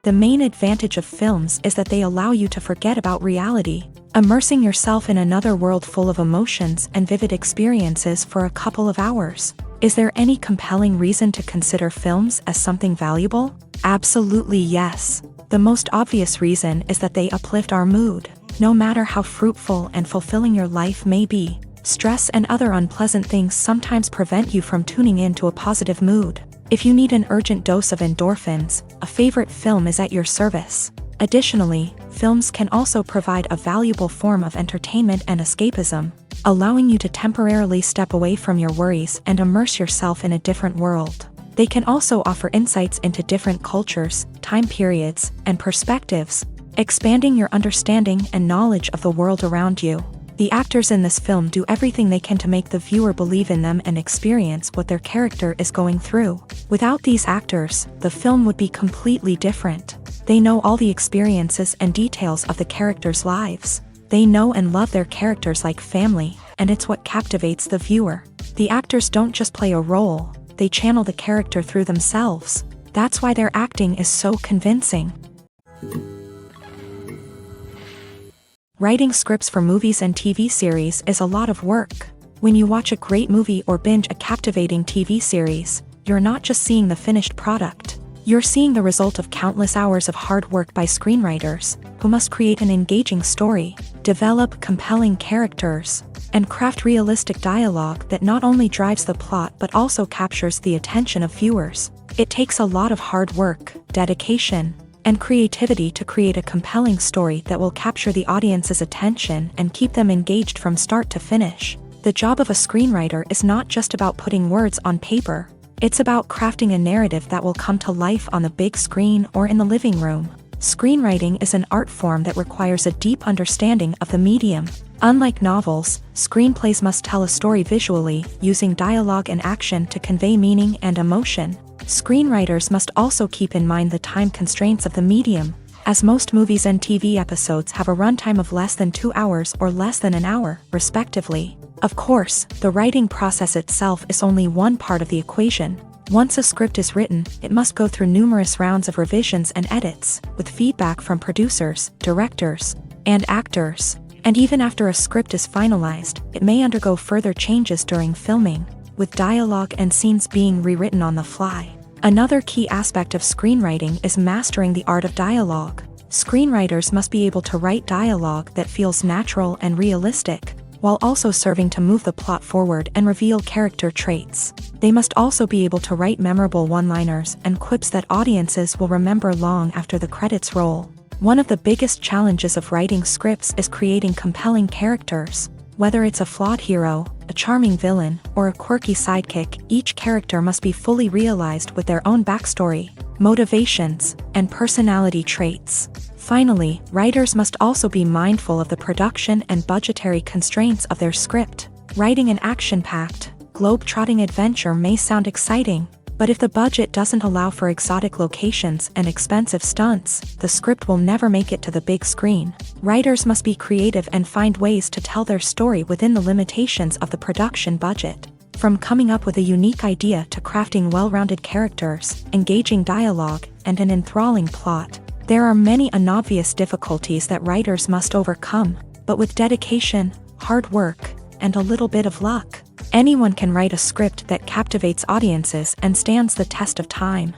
The main advantage of films is that they allow you to forget about reality, immersing yourself in another world full of emotions and vivid experiences for a couple of hours. Is there any compelling reason to consider films as something valuable? Absolutely yes. The most obvious reason is that they uplift our mood. No matter how fruitful and fulfilling your life may be, stress and other unpleasant things sometimes prevent you from tuning into a positive mood. If you need an urgent dose of endorphins, a favorite film is at your service. Additionally, films can also provide a valuable form of entertainment and escapism, allowing you to temporarily step away from your worries and immerse yourself in a different world. They can also offer insights into different cultures, time periods, and perspectives, expanding your understanding and knowledge of the world around you. The actors in this film do everything they can to make the viewer believe in them and experience what their character is going through. Without these actors, the film would be completely different. They know all the experiences and details of the characters' lives. They know and love their characters like family, and it's what captivates the viewer. The actors don't just play a role, they channel the character through themselves. That's why their acting is so convincing. Writing scripts for movies and TV series is a lot of work. When you watch a great movie or binge a captivating TV series, you're not just seeing the finished product. You're seeing the result of countless hours of hard work by screenwriters, who must create an engaging story, develop compelling characters, and craft realistic dialogue that not only drives the plot but also captures the attention of viewers. It takes a lot of hard work, dedication, and creativity to create a compelling story that will capture the audience's attention and keep them engaged from start to finish. The job of a screenwriter is not just about putting words on paper. It's about crafting a narrative that will come to life on the big screen or in the living room. Screenwriting is an art form that requires a deep understanding of the medium. Unlike novels, screenplays must tell a story visually, using dialogue and action to convey meaning and emotion. Screenwriters must also keep in mind the time constraints of the medium, as most movies and TV episodes have a runtime of less than 2 hours or less than an hour, respectively. Of course, the writing process itself is only one part of the equation. Once a script is written, it must go through numerous rounds of revisions and edits, with feedback from producers, directors, and actors. And even after a script is finalized, it may undergo further changes during filming, with dialogue and scenes being rewritten on the fly. Another key aspect of screenwriting is mastering the art of dialogue. Screenwriters must be able to write dialogue that feels natural and realistic, while also serving to move the plot forward and reveal character traits. They must also be able to write memorable one-liners and quips that audiences will remember long after the credits roll. One of the biggest challenges of writing scripts is creating compelling characters. Whether it's a flawed hero, a charming villain, or a quirky sidekick, each character must be fully realized with their own backstory, motivations, and personality traits. Finally, writers must also be mindful of the production and budgetary constraints of their script. Writing an action-packed, globe-trotting adventure may sound exciting, but if the budget doesn't allow for exotic locations and expensive stunts, the script will never make it to the big screen. Writers must be creative and find ways to tell their story within the limitations of the production budget. From coming up with a unique idea to crafting well-rounded characters, engaging dialogue, and an enthralling plot, there are many unobvious difficulties that writers must overcome, but with dedication, hard work, and a little bit of luck, anyone can write a script that captivates audiences and stands the test of time.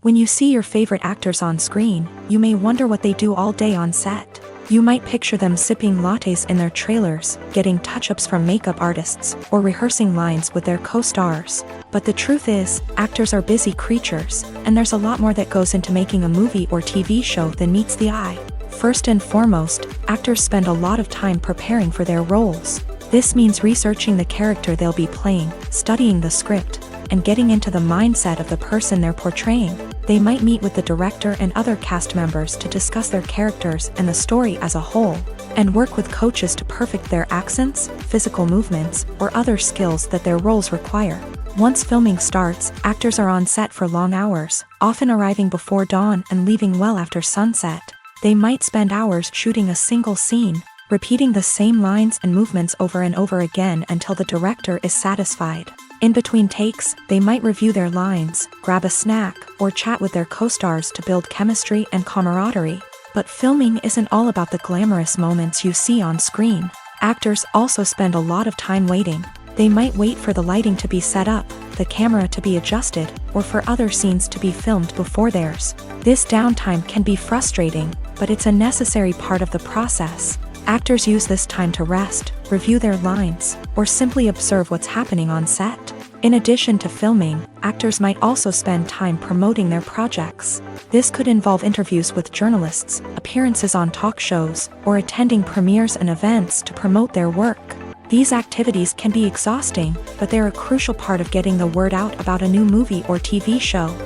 When you see your favorite actors on screen, you may wonder what they do all day on set. You might picture them sipping lattes in their trailers, getting touch-ups from makeup artists, or rehearsing lines with their co-stars. But the truth is, actors are busy creatures, and there's a lot more that goes into making a movie or TV show than meets the eye. First and foremost, actors spend a lot of time preparing for their roles. This means researching the character they'll be playing, studying the script, and getting into the mindset of the person they're portraying. They might meet with the director and other cast members to discuss their characters and the story as a whole, and work with coaches to perfect their accents, physical movements, or other skills that their roles require. Once filming starts, actors are on set for long hours, often arriving before dawn and leaving well after sunset. They might spend hours shooting a single scene, repeating the same lines and movements over and over again until the director is satisfied. In between takes, they might review their lines, grab a snack, or chat with their co-stars to build chemistry and camaraderie. But filming isn't all about the glamorous moments you see on screen. Actors also spend a lot of time waiting. They might wait for the lighting to be set up, the camera to be adjusted, or for other scenes to be filmed before theirs. This downtime can be frustrating, but it's a necessary part of the process. Actors use this time to rest, review their lines, or simply observe what's happening on set. In addition to filming, actors might also spend time promoting their projects. This could involve interviews with journalists, appearances on talk shows, or attending premieres and events to promote their work. These activities can be exhausting, but they're a crucial part of getting the word out about a new movie or TV show.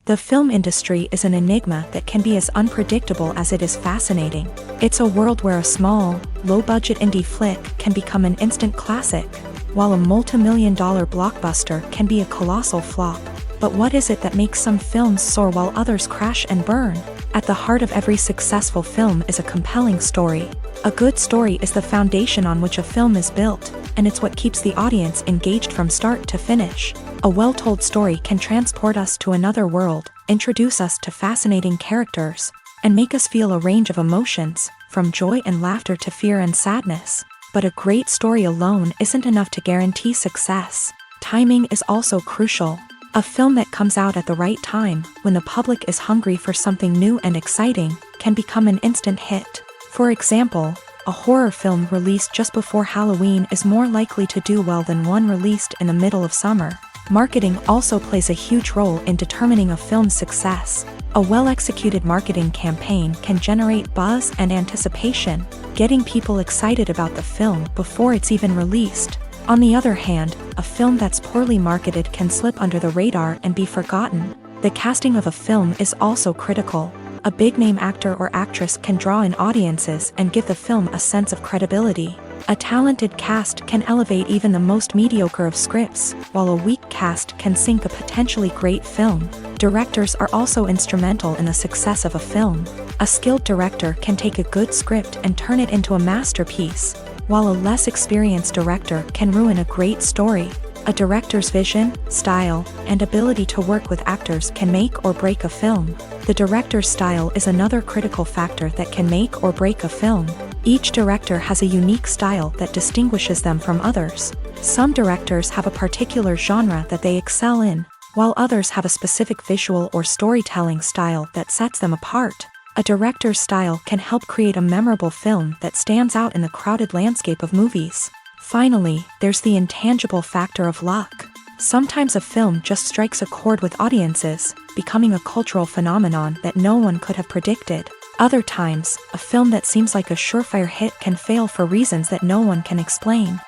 The film industry is an enigma that can be as unpredictable as it is fascinating. It's a world where a small, low-budget indie flick can become an instant classic, while a multi-million-dollar blockbuster can be a colossal flop. But what is it that makes some films soar while others crash and burn? At the heart of every successful film is a compelling story. A good story is the foundation on which a film is built, and it's what keeps the audience engaged from start to finish. A well-told story can transport us to another world, introduce us to fascinating characters, and make us feel a range of emotions, from joy and laughter to fear and sadness. But a great story alone isn't enough to guarantee success. Timing is also crucial. A film that comes out at the right time, when the public is hungry for something new and exciting, can become an instant hit. For example, a horror film released just before Halloween is more likely to do well than one released in the middle of summer. Marketing also plays a huge role in determining a film's success. A well-executed marketing campaign can generate buzz and anticipation, getting people excited about the film before it's even released. On the other hand, a film that's poorly marketed can slip under the radar and be forgotten. The casting of a film is also critical. A big-name actor or actress can draw in audiences and give the film a sense of credibility. A talented cast can elevate even the most mediocre of scripts, while a weak cast can sink a potentially great film. Directors are also instrumental in the success of a film. A skilled director can take a good script and turn it into a masterpiece, while a less experienced director can ruin a great story. A director's vision, style, and ability to work with actors can make or break a film. The director's style is another critical factor that can make or break a film. Each director has a unique style that distinguishes them from others. Some directors have a particular genre that they excel in, while others have a specific visual or storytelling style that sets them apart. A director's style can help create a memorable film that stands out in the crowded landscape of movies. Finally, there's the intangible factor of luck. Sometimes a film just strikes a chord with audiences, becoming a cultural phenomenon that no one could have predicted. Other times, a film that seems like a surefire hit can fail for reasons that no one can explain.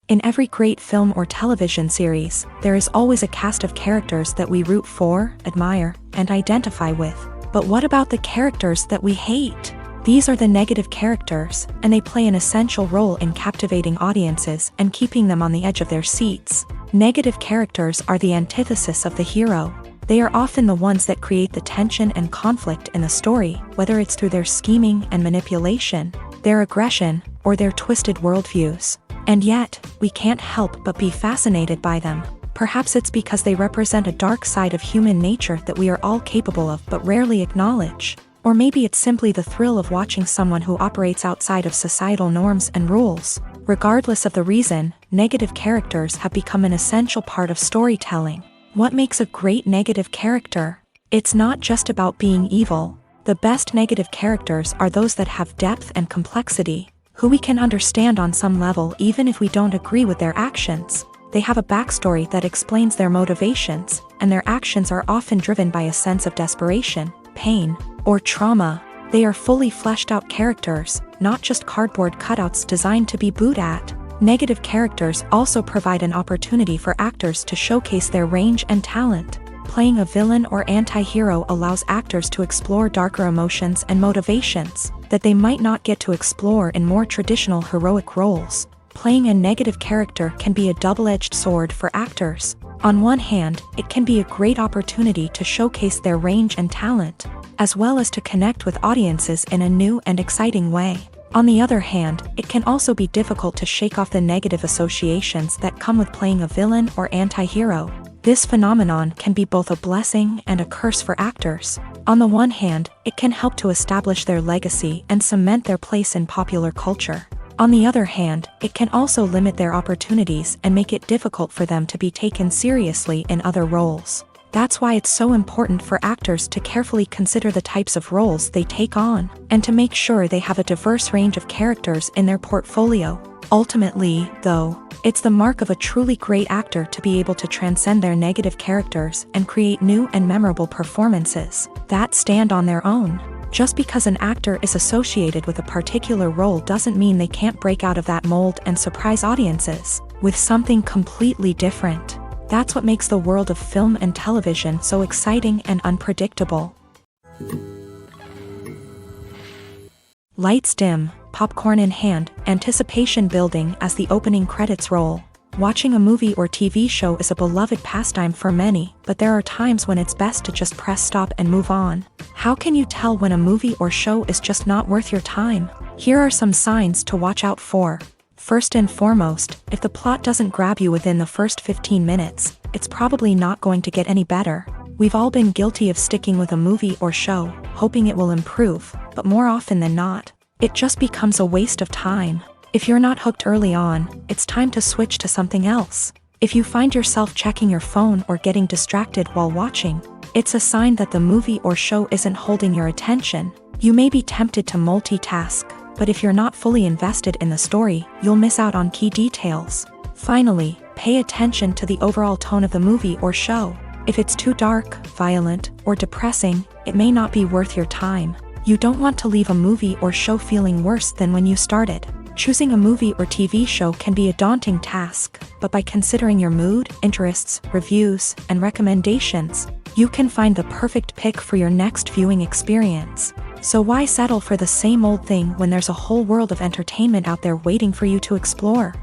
In every great film or television series, there is always a cast of characters that we root for, admire, and identify with. But what about the characters that we hate? These are the negative characters, and they play an essential role in captivating audiences and keeping them on the edge of their seats. Negative characters are the antithesis of the hero. They are often the ones that create the tension and conflict in the story, whether it's through their scheming and manipulation, their aggression, or their twisted worldviews. And yet, we can't help but be fascinated by them. Perhaps it's because they represent a dark side of human nature that we are all capable of but rarely acknowledge. Or maybe it's simply the thrill of watching someone who operates outside of societal norms and rules. Regardless of the reason, negative characters have become an essential part of storytelling. What makes a great negative character? It's not just about being evil. The best negative characters are those that have depth and complexity, who we can understand on some level even if we don't agree with their actions. They have a backstory that explains their motivations, and their actions are often driven by a sense of desperation, pain, or trauma. They are fully fleshed out characters, not just cardboard cutouts designed to be booed at. Negative characters also provide an opportunity for actors to showcase their range and talent. Playing a villain or anti-hero allows actors to explore darker emotions and motivations that they might not get to explore in more traditional heroic roles. Playing a negative character can be a double-edged sword for actors. On one hand, it can be a great opportunity to showcase their range and talent, as well as to connect with audiences in a new and exciting way. On the other hand, it can also be difficult to shake off the negative associations that come with playing a villain or anti-hero. This phenomenon can be both a blessing and a curse for actors. On the one hand, it can help to establish their legacy and cement their place in popular culture. On the other hand, it can also limit their opportunities and make it difficult for them to be taken seriously in other roles. That's why it's so important for actors to carefully consider the types of roles they take on, and to make sure they have a diverse range of characters in their portfolio. Ultimately, though, it's the mark of a truly great actor to be able to transcend their negative characters and create new and memorable performances that stand on their own. Just because an actor is associated with a particular role doesn't mean they can't break out of that mold and surprise audiences with something completely different. That's what makes the world of film and television so exciting and unpredictable. Lights dim, popcorn in hand, anticipation building as the opening credits roll. Watching a movie or TV show is a beloved pastime for many, but there are times when it's best to just press stop and move on. How can you tell when a movie or show is just not worth your time? Here are some signs to watch out for. First and foremost, if the plot doesn't grab you within the first 15 minutes, it's probably not going to get any better. We've all been guilty of sticking with a movie or show, hoping it will improve, but more often than not, it just becomes a waste of time. If you're not hooked early on, it's time to switch to something else. If you find yourself checking your phone or getting distracted while watching, it's a sign that the movie or show isn't holding your attention. You may be tempted to multitask, but if you're not fully invested in the story, you'll miss out on key details. Finally, pay attention to the overall tone of the movie or show. If it's too dark, violent, or depressing, it may not be worth your time. You don't want to leave a movie or show feeling worse than when you started. Choosing a movie or TV show can be a daunting task, but by considering your mood, interests, reviews, and recommendations, you can find the perfect pick for your next viewing experience. So why settle for the same old thing when there's a whole world of entertainment out there waiting for you to explore?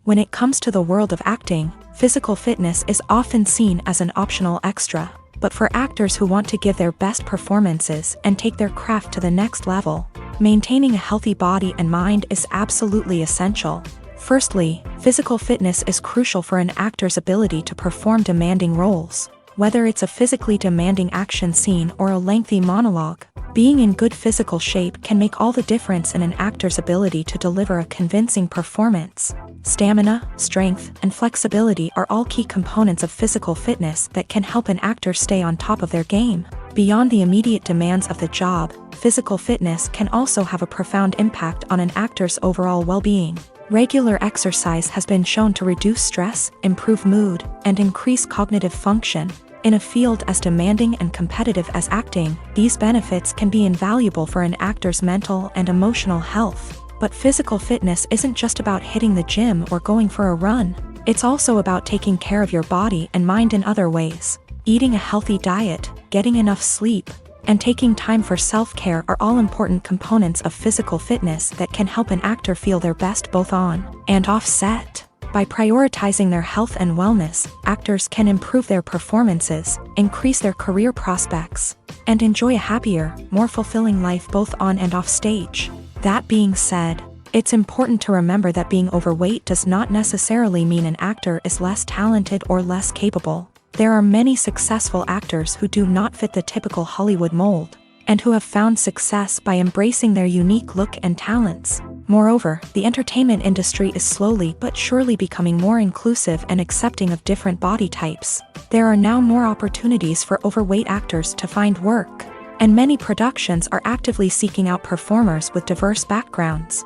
When it comes to the world of acting, physical fitness is often seen as an optional extra. But for actors who want to give their best performances and take their craft to the next level, maintaining a healthy body and mind is absolutely essential. Firstly, physical fitness is crucial for an actor's ability to perform demanding roles. Whether it's a physically demanding action scene or a lengthy monologue, being in good physical shape can make all the difference in an actor's ability to deliver a convincing performance. Stamina, strength, and flexibility are all key components of physical fitness that can help an actor stay on top of their game. Beyond the immediate demands of the job, physical fitness can also have a profound impact on an actor's overall well-being. Regular exercise has been shown to reduce stress, improve mood, and increase cognitive function. In a field as demanding and competitive as acting, these benefits can be invaluable for an actor's mental and emotional health. But physical fitness isn't just about hitting the gym or going for a run. It's also about taking care of your body and mind in other ways. Eating a healthy diet, getting enough sleep, and taking time for self-care are all important components of physical fitness that can help an actor feel their best both on and off set. By prioritizing their health and wellness, actors can improve their performances, increase their career prospects, and enjoy a happier, more fulfilling life both on and off stage. That being said, it's important to remember that being overweight does not necessarily mean an actor is less talented or less capable. There are many successful actors who do not fit the typical Hollywood mold, and who have found success by embracing their unique look and talents. Moreover, the entertainment industry is slowly but surely becoming more inclusive and accepting of different body types. There are now more opportunities for overweight actors to find work, and many productions are actively seeking out performers with diverse backgrounds.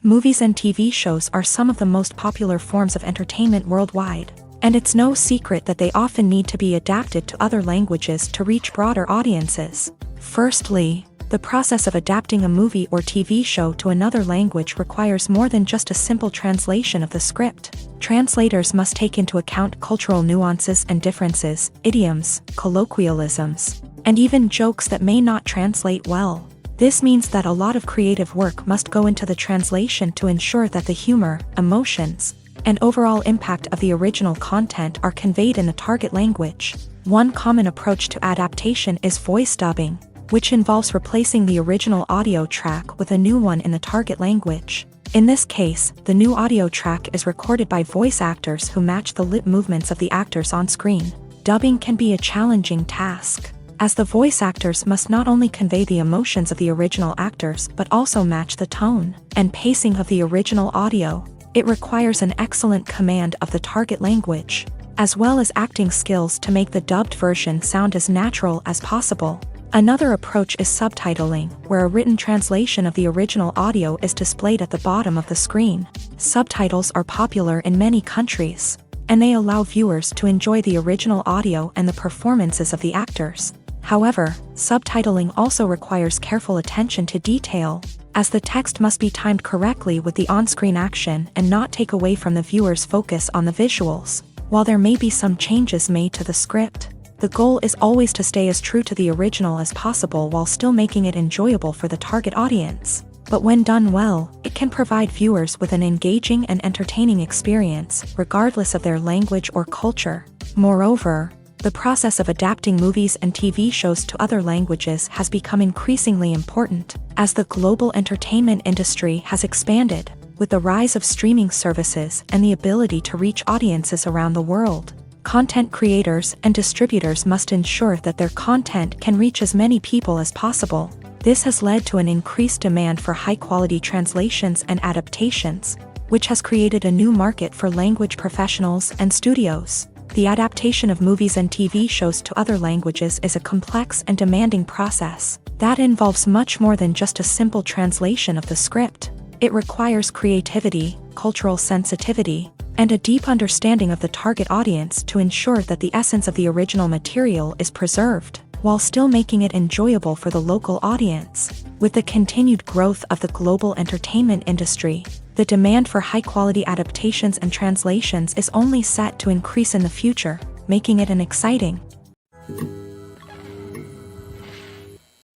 Movies and TV shows are some of the most popular forms of entertainment worldwide, and it's no secret that they often need to be adapted to other languages to reach broader audiences. Firstly, the process of adapting a movie or TV show to another language requires more than just a simple translation of the script. Translators must take into account cultural nuances and differences, idioms, colloquialisms, and even jokes that may not translate well. This means that a lot of creative work must go into the translation to ensure that the humor, emotions, and overall impact of the original content are conveyed in the target language. One common approach to adaptation is voice dubbing, which involves replacing the original audio track with a new one in the target language. In this case, the new audio track is recorded by voice actors who match the lip movements of the actors on screen. Dubbing can be a challenging task, as the voice actors must not only convey the emotions of the original actors but also match the tone and pacing of the original audio. It requires an excellent command of the target language, as well as acting skills to make the dubbed version sound as natural as possible. Another approach is subtitling, where a written translation of the original audio is displayed at the bottom of the screen. Subtitles are popular in many countries, and they allow viewers to enjoy the original audio and the performances of the actors. However, subtitling also requires careful attention to detail, as the text must be timed correctly with the on-screen action and not take away from the viewer's focus on the visuals. While there may be some changes made to the script, the goal is always to stay as true to the original as possible while still making it enjoyable for the target audience. But when done well, it can provide viewers with an engaging and entertaining experience, regardless of their language or culture. Moreover, the process of adapting movies and TV shows to other languages has become increasingly important, as the global entertainment industry has expanded, with the rise of streaming services and the ability to reach audiences around the world. Content creators and distributors must ensure that their content can reach as many people as possible. This has led to an increased demand for high-quality translations and adaptations, which has created a new market for language professionals and studios. The adaptation of movies and TV shows to other languages is a complex and demanding process that involves much more than just a simple translation of the script. It requires creativity, cultural sensitivity, and a deep understanding of the target audience to ensure that the essence of the original material is preserved, while still making it enjoyable for the local audience. With the continued growth of the global entertainment industry, the demand for high-quality adaptations and translations is only set to increase in the future, making it an exciting.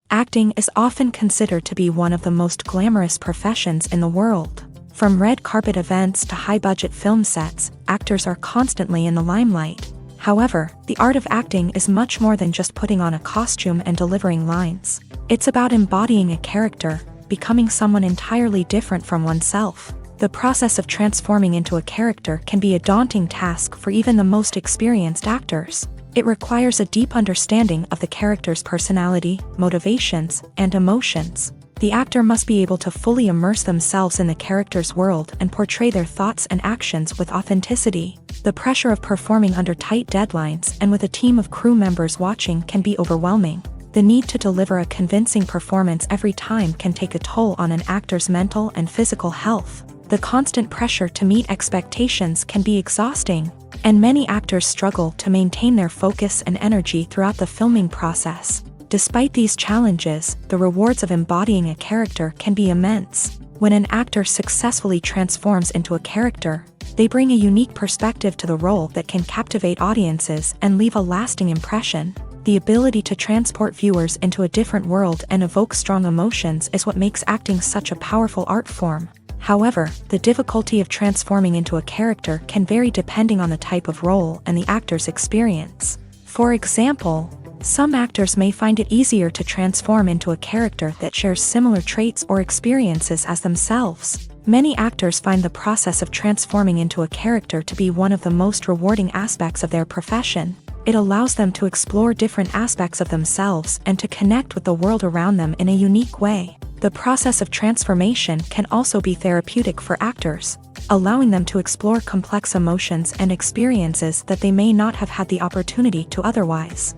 Acting is often considered to be one of the most glamorous professions in the world. From red carpet events to high-budget film sets, actors are constantly in the limelight. However, the art of acting is much more than just putting on a costume and delivering lines. It's about embodying a character, becoming someone entirely different from oneself. The process of transforming into a character can be a daunting task for even the most experienced actors. It requires a deep understanding of the character's personality, motivations, and emotions. The actor must be able to fully immerse themselves in the character's world and portray their thoughts and actions with authenticity. The pressure of performing under tight deadlines and with a team of crew members watching can be overwhelming. The need to deliver a convincing performance every time can take a toll on an actor's mental and physical health. The constant pressure to meet expectations can be exhausting, and many actors struggle to maintain their focus and energy throughout the filming process. Despite these challenges, the rewards of embodying a character can be immense. When an actor successfully transforms into a character, they bring a unique perspective to the role that can captivate audiences and leave a lasting impression. The ability to transport viewers into a different world and evoke strong emotions is what makes acting such a powerful art form. However, the difficulty of transforming into a character can vary depending on the type of role and the actor's experience. For example, some actors may find it easier to transform into a character that shares similar traits or experiences as themselves. Many actors find the process of transforming into a character to be one of the most rewarding aspects of their profession. It allows them to explore different aspects of themselves and to connect with the world around them in a unique way. The process of transformation can also be therapeutic for actors, allowing them to explore complex emotions and experiences that they may not have had the opportunity to otherwise.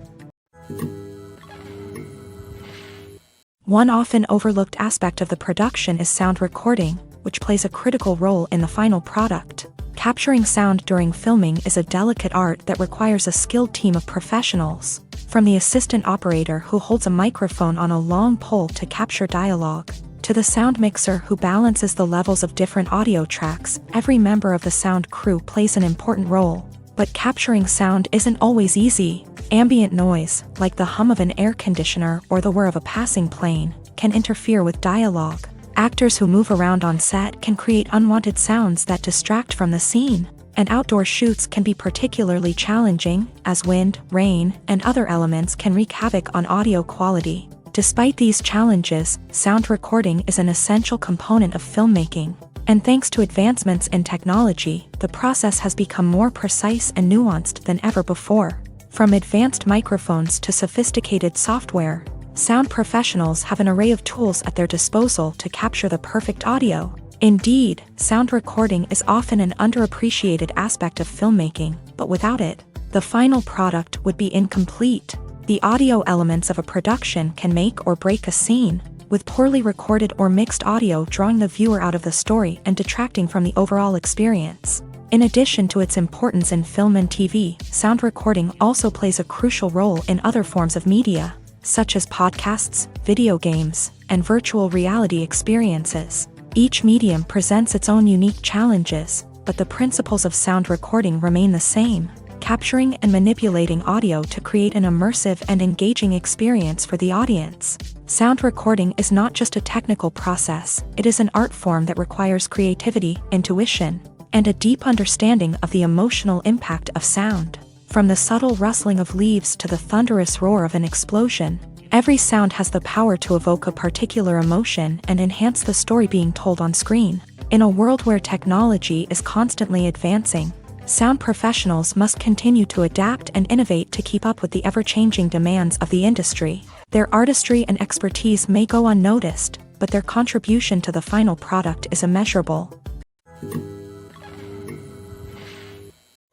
One often overlooked aspect of the production is sound recording, which plays a critical role in the final product. Capturing sound during filming is a delicate art that requires a skilled team of professionals. From the assistant operator who holds a microphone on a long pole to capture dialogue, to the sound mixer who balances the levels of different audio tracks, every member of the sound crew plays an important role. But capturing sound isn't always easy. Ambient noise, like the hum of an air conditioner or the whir of a passing plane, can interfere with dialogue. Actors who move around on set can create unwanted sounds that distract from the scene. and outdoor shoots can be particularly challenging, as wind, rain, and other elements can wreak havoc on audio quality. Despite these challenges, sound recording is an essential component of filmmaking. And thanks to advancements in technology, the process has become more precise and nuanced than ever before. From advanced microphones to sophisticated software, sound professionals have an array of tools at their disposal to capture the perfect audio. Indeed, sound recording is often an underappreciated aspect of filmmaking, but without it, the final product would be incomplete. The audio elements of a production can make or break a scene, with poorly recorded or mixed audio drawing the viewer out of the story and detracting from the overall experience. In addition to its importance in film and TV, sound recording also plays a crucial role in other forms of media, such as podcasts, video games, and virtual reality experiences. Each medium presents its own unique challenges, but the principles of sound recording remain the same: capturing and manipulating audio to create an immersive and engaging experience for the audience. Sound recording is not just a technical process, it is an art form that requires creativity, intuition, and a deep understanding of the emotional impact of sound. From the subtle rustling of leaves to the thunderous roar of an explosion, every sound has the power to evoke a particular emotion and enhance the story being told on screen. In a world where technology is constantly advancing, sound professionals must continue to adapt and innovate to keep up with the ever-changing demands of the industry. Their artistry and expertise may go unnoticed, but their contribution to the final product is immeasurable.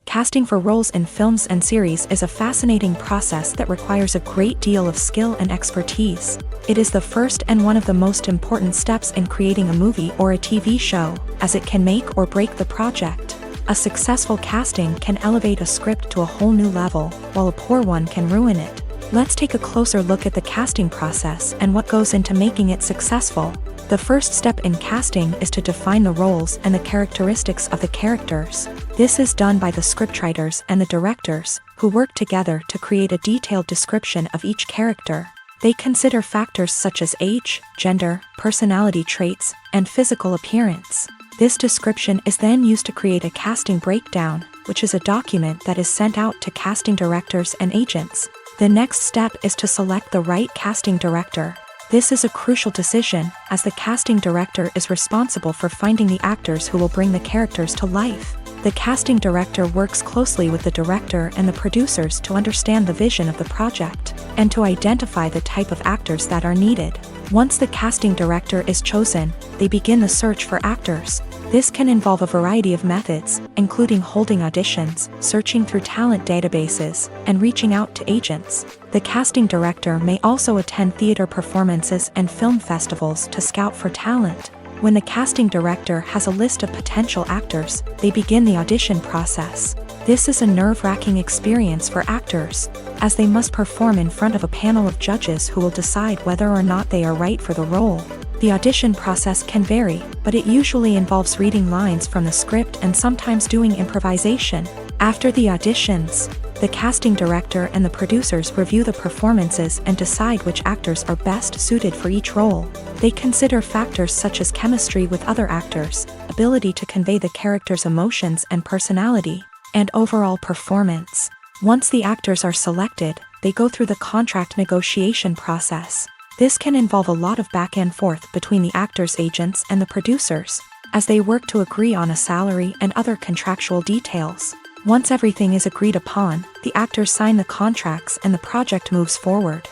Casting for roles in films and series is a fascinating process that requires a great deal of skill and expertise. It is the first and one of the most important steps in creating a movie or a TV show, as it can make or break the project. A successful casting can elevate a script to a whole new level, while a poor one can ruin it. Let's take a closer look at the casting process and what goes into making it successful. The first step in casting is to define the roles and the characteristics of the characters. This is done by the scriptwriters and the directors, who work together to create a detailed description of each character. They consider factors such as age, gender, personality traits, and physical appearance. This description is then used to create a casting breakdown, which is a document that is sent out to casting directors and agents. The next step is to select the right casting director. This is a crucial decision, as the casting director is responsible for finding the actors who will bring the characters to life. The casting director works closely with the director and the producers to understand the vision of the project, and to identify the type of actors that are needed. Once the casting director is chosen, they begin the search for actors. This can involve a variety of methods, including holding auditions, searching through talent databases, and reaching out to agents. The casting director may also attend theater performances and film festivals to scout for talent. When the casting director has a list of potential actors, they begin the audition process. This is a nerve-wracking experience for actors, as they must perform in front of a panel of judges who will decide whether or not they are right for the role. The audition process can vary, but it usually involves reading lines from the script and sometimes doing improvisation. After the auditions, the casting director and the producers review the performances and decide which actors are best suited for each role. They consider factors such as chemistry with other actors, ability to convey the character's emotions and personality, and overall performance. Once the actors are selected, they go through the contract negotiation process. This can involve a lot of back and forth between the actors' agents and the producers, as they work to agree on a salary and other contractual details. Once everything is agreed upon, the actors sign the contracts and the project moves forward.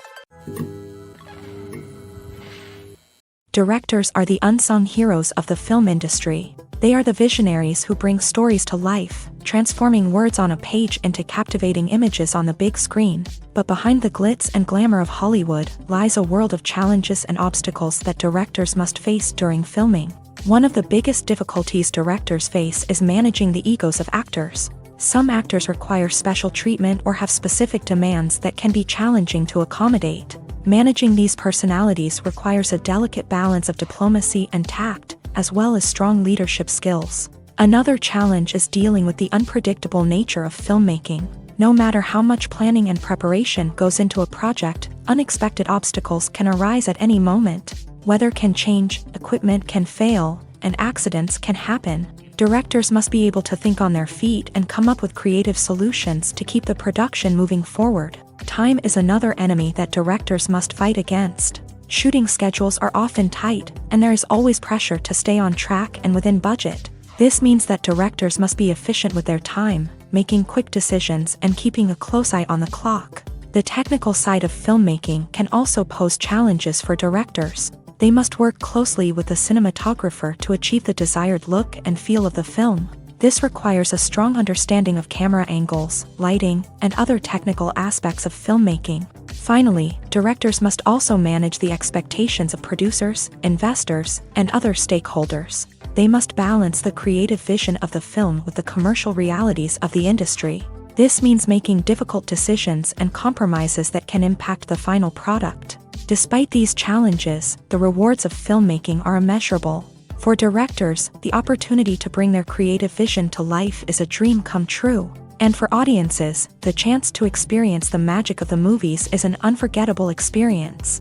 Directors are the unsung heroes of the film industry. They are the visionaries who bring stories to life, transforming words on a page into captivating images on the big screen. But behind the glitz and glamour of Hollywood lies a world of challenges and obstacles that directors must face during filming. One of the biggest difficulties directors face is managing the egos of actors. Some actors require special treatment or have specific demands that can be challenging to accommodate. Managing these personalities requires a delicate balance of diplomacy and tact, as well as strong leadership skills. Another challenge is dealing with the unpredictable nature of filmmaking. No matter how much planning and preparation goes into a project, unexpected obstacles can arise at any moment. Weather can change, equipment can fail, and accidents can happen. Directors must be able to think on their feet and come up with creative solutions to keep the production moving forward. Time is another enemy that directors must fight against. Shooting schedules are often tight, and there is always pressure to stay on track and within budget. This means that directors must be efficient with their time, making quick decisions and keeping a close eye on the clock. The technical side of filmmaking can also pose challenges for directors. They must work closely with the cinematographer to achieve the desired look and feel of the film. This requires a strong understanding of camera angles, lighting, and other technical aspects of filmmaking. Finally, directors must also manage the expectations of producers, investors, and other stakeholders. They must balance the creative vision of the film with the commercial realities of the industry. This means making difficult decisions and compromises that can impact the final product. Despite these challenges, the rewards of filmmaking are immeasurable. For directors, the opportunity to bring their creative vision to life is a dream come true. And for audiences, the chance to experience the magic of the movies is an unforgettable experience.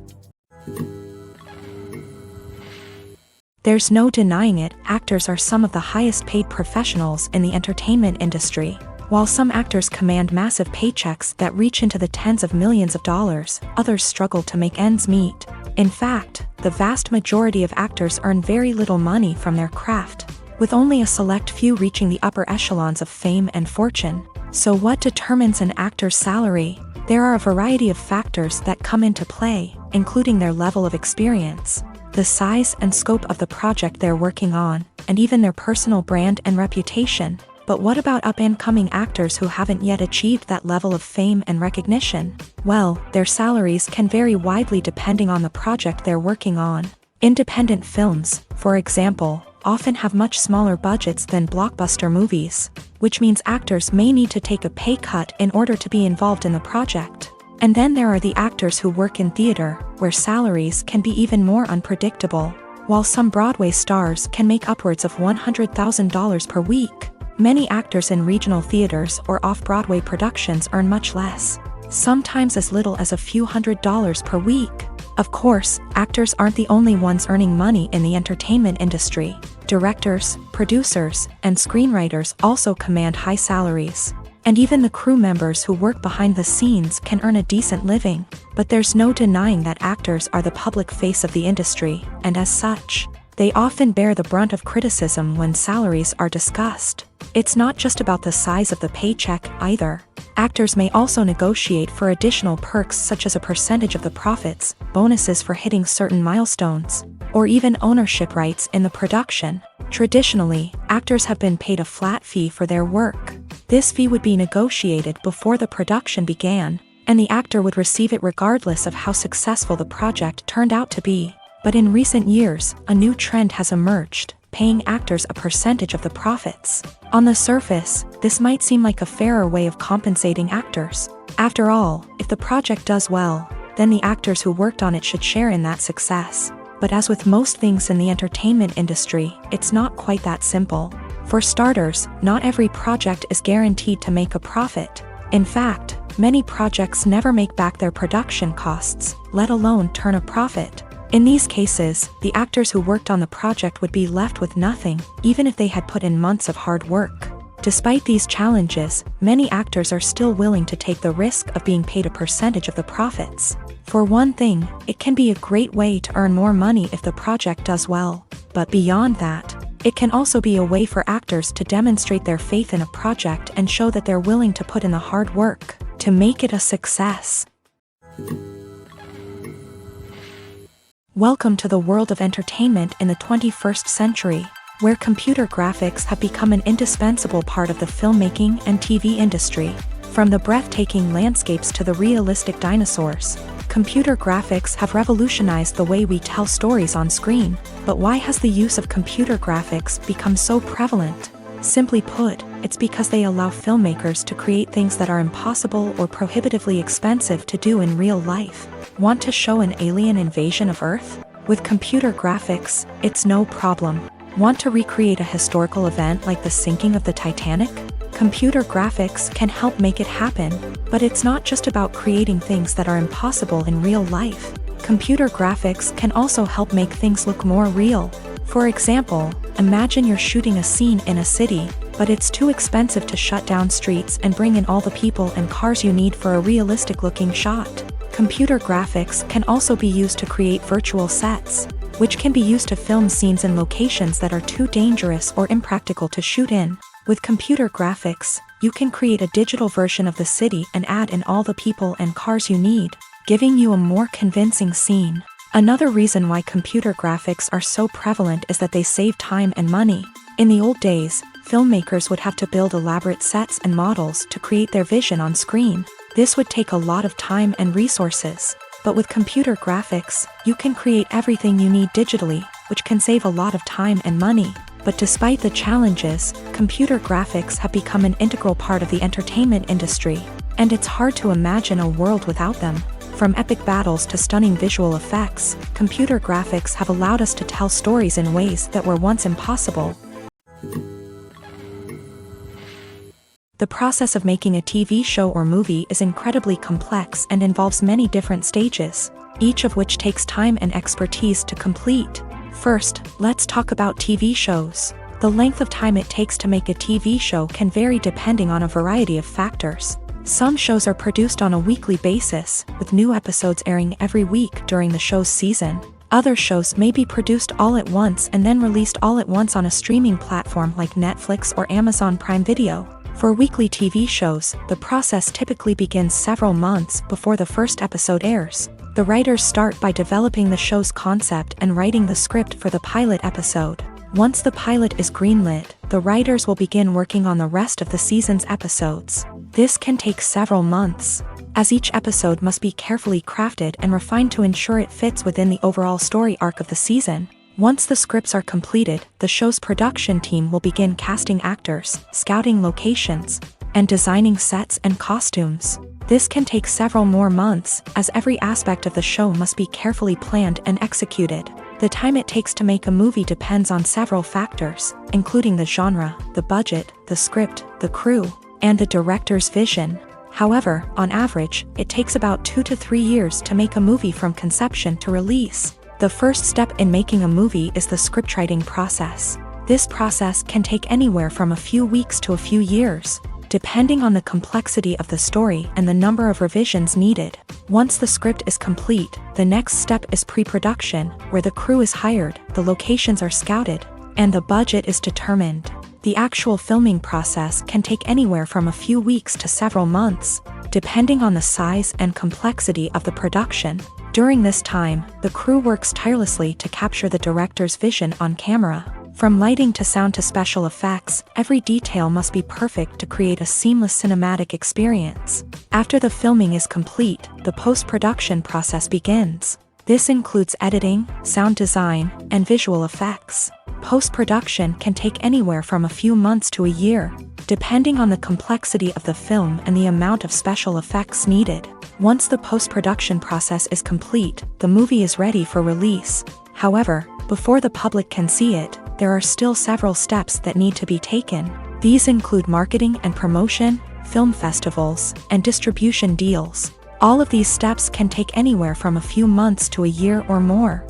There's no denying it, actors are some of the highest paid professionals in the entertainment industry. While some actors command massive paychecks that reach into the tens of millions of dollars, others struggle to make ends meet. In fact, the vast majority of actors earn very little money from their craft, with only a select few reaching the upper echelons of fame and fortune. So what determines an actor's salary? There are a variety of factors that come into play, including their level of experience, the size and scope of the project they're working on, and even their personal brand and reputation. But what about up-and-coming actors who haven't yet achieved that level of fame and recognition? Well, their salaries can vary widely depending on the project they're working on. Independent films, for example, often have much smaller budgets than blockbuster movies, which means actors may need to take a pay cut in order to be involved in the project. And then there are the actors who work in theater, where salaries can be even more unpredictable. While some Broadway stars can make upwards of $100,000 per week, many actors in regional theaters or off-Broadway productions earn much less, sometimes as little as a few $100s per week. Of course, actors aren't the only ones earning money in the entertainment industry. Directors, producers, and screenwriters also command high salaries. And even the crew members who work behind the scenes can earn a decent living. But there's no denying that actors are the public face of the industry, and as such, they often bear the brunt of criticism when salaries are discussed. It's not just about the size of the paycheck, either. Actors may also negotiate for additional perks such as a percentage of the profits, bonuses for hitting certain milestones, or even ownership rights in the production. Traditionally, actors have been paid a flat fee for their work. This fee would be negotiated before the production began, and the actor would receive it regardless of how successful the project turned out to be. But in recent years, a new trend has emerged, paying actors a percentage of the profits. On the surface, this might seem like a fairer way of compensating actors. After all, if the project does well, then the actors who worked on it should share in that success. But as with most things in the entertainment industry, it's not quite that simple. For starters, not every project is guaranteed to make a profit. In fact, many projects never make back their production costs, let alone turn a profit. In these cases, the actors who worked on the project would be left with nothing, even if they had put in months of hard work. Despite these challenges, many actors are still willing to take the risk of being paid a percentage of the profits. For one thing, it can be a great way to earn more money if the project does well. But beyond that, it can also be a way for actors to demonstrate their faith in a project and show that they're willing to put in the hard work to make it a success. Welcome to the world of entertainment in the 21st century, where computer graphics have become an indispensable part of the filmmaking and TV industry. From the breathtaking landscapes to the realistic dinosaurs, computer graphics have revolutionized the way we tell stories on screen. But why has the use of computer graphics become so prevalent? Simply put, it's because they allow filmmakers to create things that are impossible or prohibitively expensive to do in real life. Want to show an alien invasion of Earth? With computer graphics, it's no problem. Want to recreate a historical event like the sinking of the Titanic? Computer graphics can help make it happen. But it's not just about creating things that are impossible in real life. Computer graphics can also help make things look more real. For example, imagine you're shooting a scene in a city, but it's too expensive to shut down streets and bring in all the people and cars you need for a realistic-looking shot. Computer graphics can also be used to create virtual sets, which can be used to film scenes in locations that are too dangerous or impractical to shoot in. With computer graphics, you can create a digital version of the city and add in all the people and cars you need, giving you a more convincing scene. Another reason why computer graphics are so prevalent is that they save time and money. In the old days, filmmakers would have to build elaborate sets and models to create their vision on screen. This would take a lot of time and resources. But with computer graphics, you can create everything you need digitally, which can save a lot of time and money. But despite the challenges, computer graphics have become an integral part of the entertainment industry, and it's hard to imagine a world without them. From epic battles to stunning visual effects, computer graphics have allowed us to tell stories in ways that were once impossible. The process of making a TV show or movie is incredibly complex and involves many different stages, each of which takes time and expertise to complete. First, let's talk about TV shows. The length of time it takes to make a TV show can vary depending on a variety of factors. Some shows are produced on a weekly basis, with new episodes airing every week during the show's season. Other shows may be produced all at once and then released all at once on a streaming platform like Netflix or Amazon Prime Video. For weekly TV shows, the process typically begins several months before the first episode airs. The writers start by developing the show's concept and writing the script for the pilot episode. Once the pilot is greenlit, the writers will begin working on the rest of the season's episodes. This can take several months, as each episode must be carefully crafted and refined to ensure it fits within the overall story arc of the season. Once the scripts are completed, the show's production team will begin casting actors, scouting locations, and designing sets and costumes. This can take several more months, as every aspect of the show must be carefully planned and executed. The time it takes to make a movie depends on several factors, including the genre, the budget, the script, the crew, and the director's vision. However, on average, it takes about 2 to 3 years to make a movie from conception to release. The first step in making a movie is the scriptwriting process. This process can take anywhere from a few weeks to a few years, depending on the complexity of the story and the number of revisions needed. Once the script is complete, the next step is pre-production, where the crew is hired, the locations are scouted, and the budget is determined. The actual filming process can take anywhere from a few weeks to several months, depending on the size and complexity of the production. During this time, the crew works tirelessly to capture the director's vision on camera. From lighting to sound to special effects, every detail must be perfect to create a seamless cinematic experience. After the filming is complete, the post-production process begins. This includes editing, sound design, and visual effects. Post-production can take anywhere from a few months to a year, depending on the complexity of the film and the amount of special effects needed. Once the post-production process is complete, the movie is ready for release. However, before the public can see it, there are still several steps that need to be taken. These include marketing and promotion, film festivals, and distribution deals. All of these steps can take anywhere from a few months to a year or more.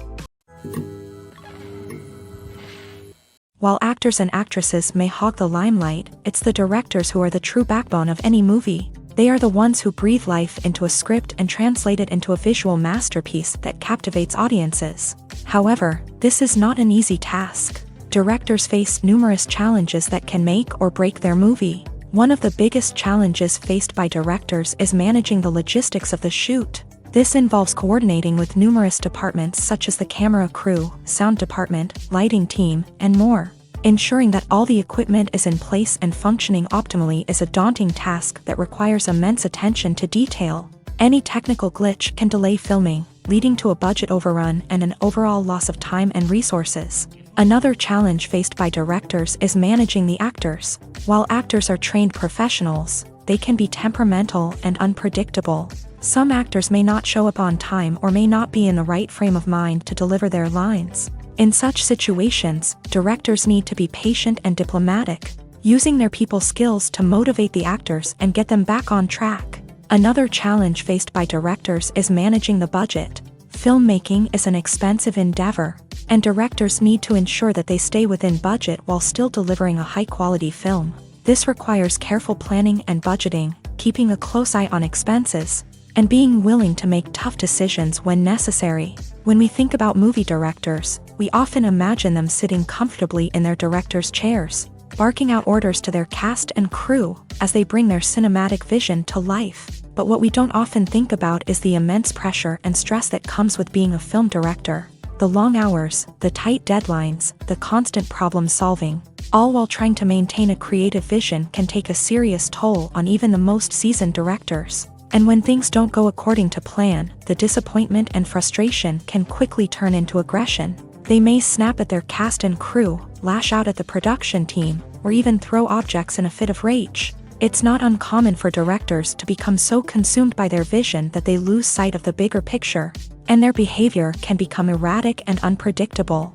While actors and actresses may hog the limelight, it's the directors who are the true backbone of any movie. They are the ones who breathe life into a script and translate it into a visual masterpiece that captivates audiences. However, this is not an easy task. Directors face numerous challenges that can make or break their movie. One of the biggest challenges faced by directors is managing the logistics of the shoot. This involves coordinating with numerous departments such as the camera crew, sound department, lighting team, and more. Ensuring that all the equipment is in place and functioning optimally is a daunting task that requires immense attention to detail. Any technical glitch can delay filming, leading to a budget overrun and an overall loss of time and resources. Another challenge faced by directors is managing the actors. While actors are trained professionals, they can be temperamental and unpredictable. Some actors may not show up on time or may not be in the right frame of mind to deliver their lines. In such situations, directors need to be patient and diplomatic, using their people skills to motivate the actors and get them back on track. Another challenge faced by directors is managing the budget. Filmmaking is an expensive endeavor, and directors need to ensure that they stay within budget while still delivering a high-quality film. This requires careful planning and budgeting, keeping a close eye on expenses, and being willing to make tough decisions when necessary. When we think about movie directors, we often imagine them sitting comfortably in their director's chairs, barking out orders to their cast and crew as they bring their cinematic vision to life. But what we don't often think about is the immense pressure and stress that comes with being a film director. The long hours, the tight deadlines, the constant problem solving, all while trying to maintain a creative vision can take a serious toll on even the most seasoned directors. And when things don't go according to plan, the disappointment and frustration can quickly turn into aggression. They may snap at their cast and crew, lash out at the production team, or even throw objects in a fit of rage. It's not uncommon for directors to become so consumed by their vision that they lose sight of the bigger picture, and their behavior can become erratic and unpredictable.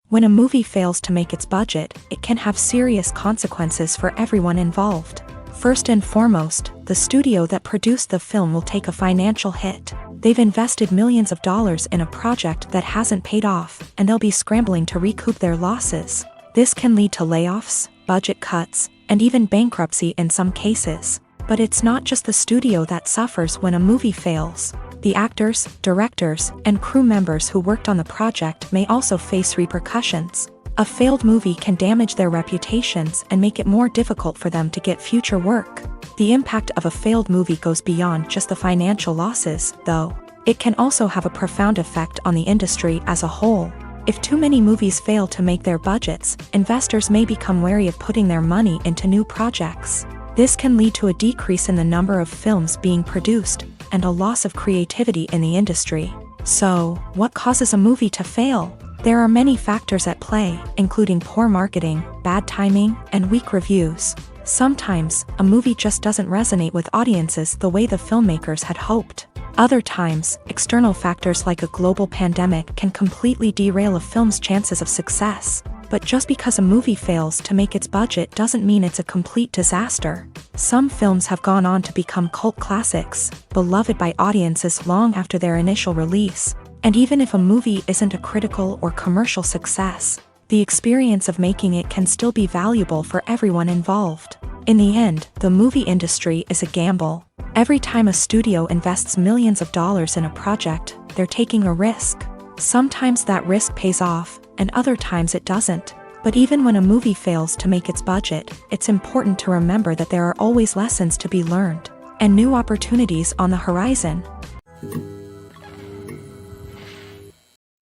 When a movie fails to make its budget, it can have serious consequences for everyone involved. First and foremost, the studio that produced the film will take a financial hit. They've invested millions of dollars in a project that hasn't paid off, and they'll be scrambling to recoup their losses. This can lead to layoffs, budget cuts, and even bankruptcy in some cases. But it's not just the studio that suffers when a movie fails. The actors, directors, and crew members who worked on the project may also face repercussions. A failed movie can damage their reputations and make it more difficult for them to get future work. The impact of a failed movie goes beyond just the financial losses, though. It can also have a profound effect on the industry as a whole. If too many movies fail to make their budgets, investors may become wary of putting their money into new projects. This can lead to a decrease in the number of films being produced, and a loss of creativity in the industry. So, what causes a movie to fail? There are many factors at play, including poor marketing, bad timing, and weak reviews. Sometimes, a movie just doesn't resonate with audiences the way the filmmakers had hoped. Other times, external factors like a global pandemic can completely derail a film's chances of success. But just because a movie fails to make its budget doesn't mean it's a complete disaster. Some films have gone on to become cult classics, beloved by audiences long after their initial release. And even if a movie isn't a critical or commercial success, the experience of making it can still be valuable for everyone involved. In the end, the movie industry is a gamble. Every time a studio invests millions of dollars in a project, they're taking a risk. Sometimes that risk pays off, and other times it doesn't. But even when a movie fails to make its budget, it's important to remember that there are always lessons to be learned, and new opportunities on the horizon.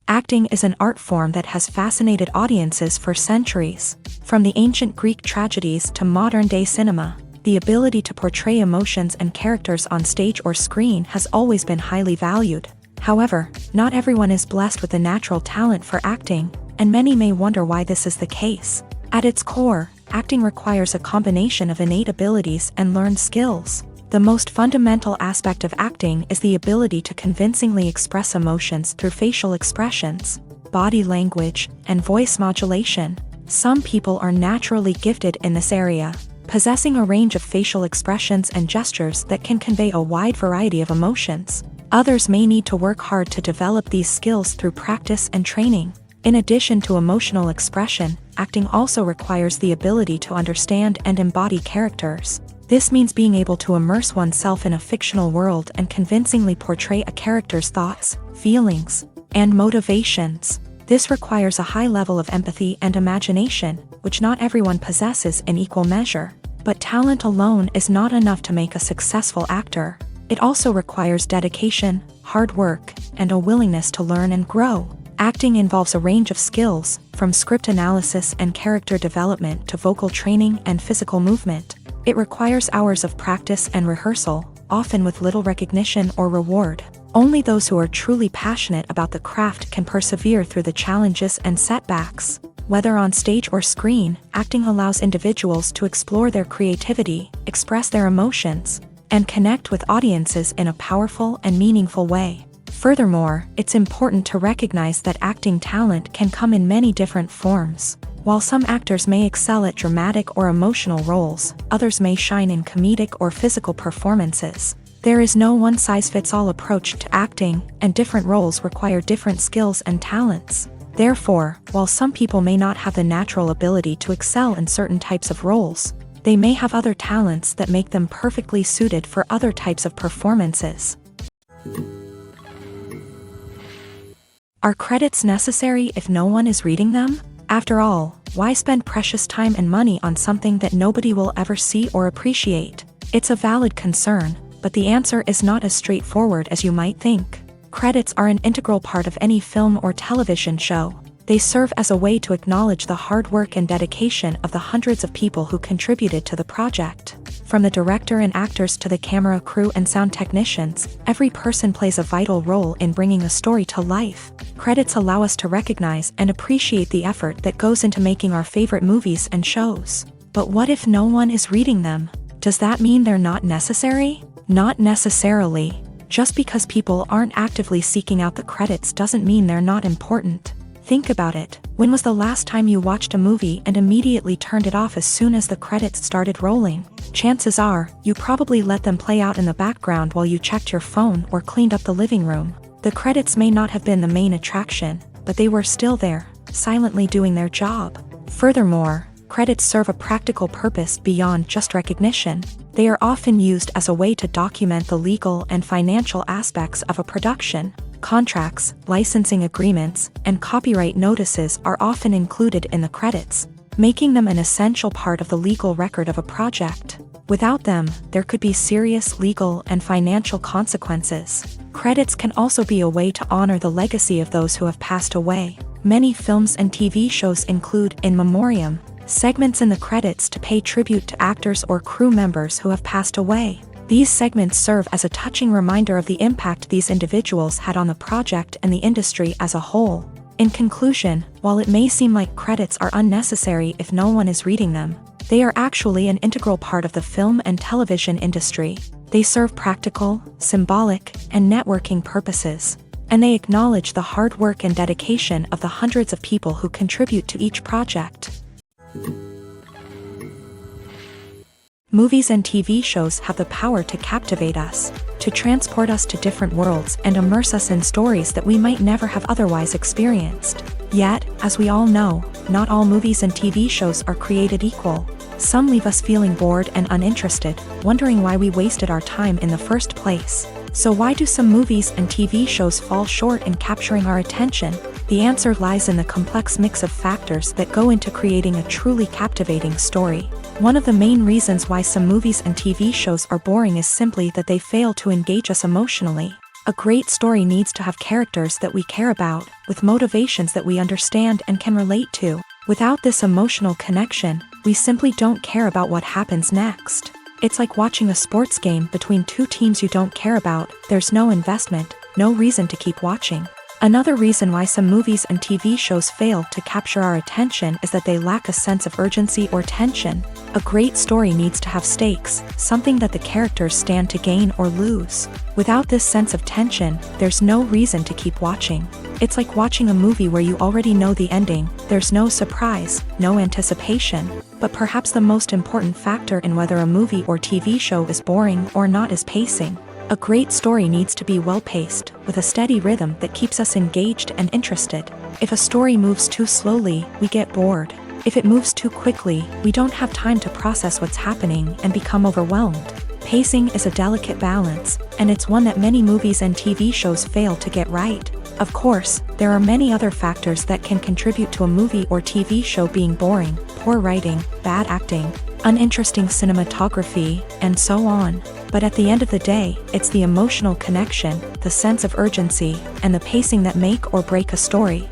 Acting is an art form that has fascinated audiences for centuries. From the ancient Greek tragedies to modern-day cinema, the ability to portray emotions and characters on stage or screen has always been highly valued. However, not everyone is blessed with a natural talent for acting, and many may wonder why this is the case. At its core, acting requires a combination of innate abilities and learned skills. The most fundamental aspect of acting is the ability to convincingly express emotions through facial expressions, body language, and voice modulation. Some people are naturally gifted in this area, possessing a range of facial expressions and gestures that can convey a wide variety of emotions. Others may need to work hard to develop these skills through practice and training. In addition to emotional expression, acting also requires the ability to understand and embody characters. This means being able to immerse oneself in a fictional world and convincingly portray a character's thoughts, feelings, and motivations. This requires a high level of empathy and imagination, which not everyone possesses in equal measure. But talent alone is not enough to make a successful actor. It also requires dedication, hard work, and a willingness to learn and grow. Acting involves a range of skills, from script analysis and character development to vocal training and physical movement. It requires hours of practice and rehearsal, often with little recognition or reward. Only those who are truly passionate about the craft can persevere through the challenges and setbacks. Whether on stage or screen, acting allows individuals to explore their creativity, express their emotions, and connect with audiences in a powerful and meaningful way. Furthermore, it's important to recognize that acting talent can come in many different forms. While some actors may excel at dramatic or emotional roles, others may shine in comedic or physical performances. There is no one-size-fits-all approach to acting, and different roles require different skills and talents. Therefore, while some people may not have the natural ability to excel in certain types of roles, they may have other talents that make them perfectly suited for other types of performances. Are credits necessary if no one is reading them? After all, why spend precious time and money on something that nobody will ever see or appreciate? It's a valid concern, but the answer is not as straightforward as you might think. Credits are an integral part of any film or television show. They serve as a way to acknowledge the hard work and dedication of the hundreds of people who contributed to the project. From the director and actors to the camera crew and sound technicians, every person plays a vital role in bringing a story to life. Credits allow us to recognize and appreciate the effort that goes into making our favorite movies and shows. But what if no one is reading them? Does that mean they're not necessary? Not necessarily. Just because people aren't actively seeking out the credits doesn't mean they're not important. Think about it. When was the last time you watched a movie and immediately turned it off as soon as the credits started rolling? Chances are, you probably let them play out in the background while you checked your phone or cleaned up the living room. The credits may not have been the main attraction, but they were still there, silently doing their job. Furthermore, credits serve a practical purpose beyond just recognition. They are often used as a way to document the legal and financial aspects of a production. Contracts, licensing agreements, and copyright notices are often included in the credits, making them an essential part of the legal record of a project. Without them, there could be serious legal and financial consequences. Credits can also be a way to honor the legacy of those who have passed away. Many films and TV shows include in memoriam segments in the credits to pay tribute to actors or crew members who have passed away. These segments serve as a touching reminder of the impact these individuals had on the project and the industry as a whole. In conclusion, while it may seem like credits are unnecessary if no one is reading them, they are actually an integral part of the film and television industry. They serve practical, symbolic, and networking purposes, and they acknowledge the hard work and dedication of the hundreds of people who contribute to each project. Movies and TV shows have the power to captivate us, to transport us to different worlds and immerse us in stories that we might never have otherwise experienced. Yet, as we all know, not all movies and TV shows are created equal. Some leave us feeling bored and uninterested, wondering why we wasted our time in the first place. So why do some movies and TV shows fall short in capturing our attention? The answer lies in the complex mix of factors that go into creating a truly captivating story. One of the main reasons why some movies and TV shows are boring is simply that they fail to engage us emotionally. A great story needs to have characters that we care about, with motivations that we understand and can relate to. Without this emotional connection, we simply don't care about what happens next. It's like watching a sports game between two teams you don't care about. There's no investment, no reason to keep watching. Another reason why some movies and TV shows fail to capture our attention is that they lack a sense of urgency or tension. A great story needs to have stakes, something that the characters stand to gain or lose. Without this sense of tension, there's no reason to keep watching. It's like watching a movie where you already know the ending. There's no surprise, no anticipation. But perhaps the most important factor in whether a movie or TV show is boring or not is pacing. A great story needs to be well-paced, with a steady rhythm that keeps us engaged and interested. If a story moves too slowly, we get bored. If it moves too quickly, we don't have time to process what's happening and become overwhelmed. Pacing is a delicate balance, and it's one that many movies and TV shows fail to get right. Of course, there are many other factors that can contribute to a movie or TV show being boring: poor writing, bad acting, uninteresting cinematography, and so on. But at the end of the day, it's the emotional connection, the sense of urgency, and the pacing that make or break a story.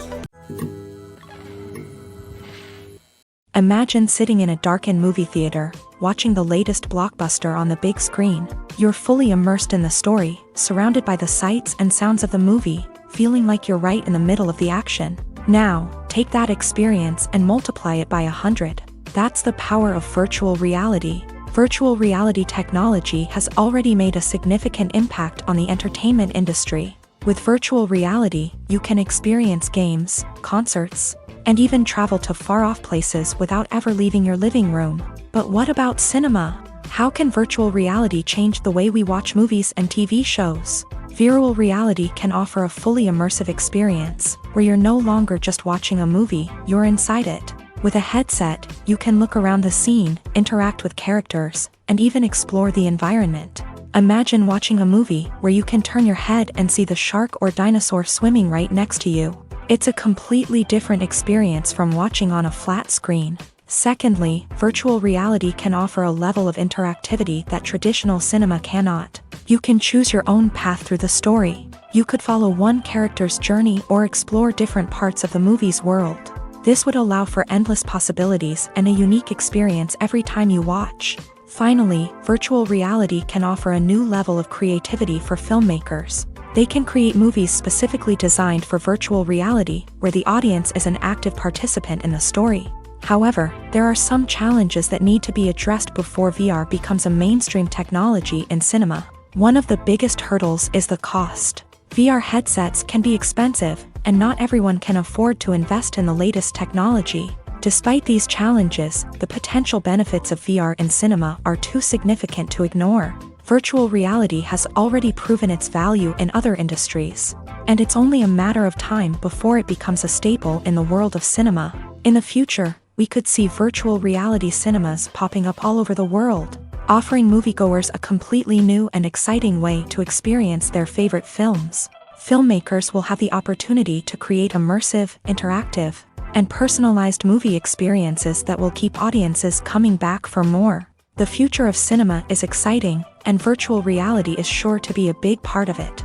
Imagine sitting in a darkened movie theater, watching the latest blockbuster on the big screen. You're fully immersed in the story, surrounded by the sights and sounds of the movie, feeling like you're right in the middle of the action. Now, take that experience and multiply it by 100. That's the power of virtual reality. Virtual reality technology has already made a significant impact on the entertainment industry. With virtual reality, you can experience games, concerts, and even travel to far-off places without ever leaving your living room. But what about cinema? How can virtual reality change the way we watch movies and TV shows? Virtual reality can offer a fully immersive experience, where you're no longer just watching a movie, you're inside it. With a headset, you can look around the scene, interact with characters, and even explore the environment. Imagine watching a movie where you can turn your head and see the shark or dinosaur swimming right next to you. It's a completely different experience from watching on a flat screen. Secondly, virtual reality can offer a level of interactivity that traditional cinema cannot. You can choose your own path through the story. You could follow one character's journey or explore different parts of the movie's world. This would allow for endless possibilities and a unique experience every time you watch. Finally, virtual reality can offer a new level of creativity for filmmakers. They can create movies specifically designed for virtual reality, where the audience is an active participant in the story. However, there are some challenges that need to be addressed before VR becomes a mainstream technology in cinema. One of the biggest hurdles is the cost. VR headsets can be expensive, and not everyone can afford to invest in the latest technology. Despite these challenges, the potential benefits of VR in cinema are too significant to ignore. Virtual reality has already proven its value in other industries, and it's only a matter of time before it becomes a staple in the world of cinema. In the future, we could see virtual reality cinemas popping up all over the world, offering moviegoers a completely new and exciting way to experience their favorite films. Filmmakers will have the opportunity to create immersive, interactive, and personalized movie experiences that will keep audiences coming back for more. The future of cinema is exciting, and virtual reality is sure to be a big part of it.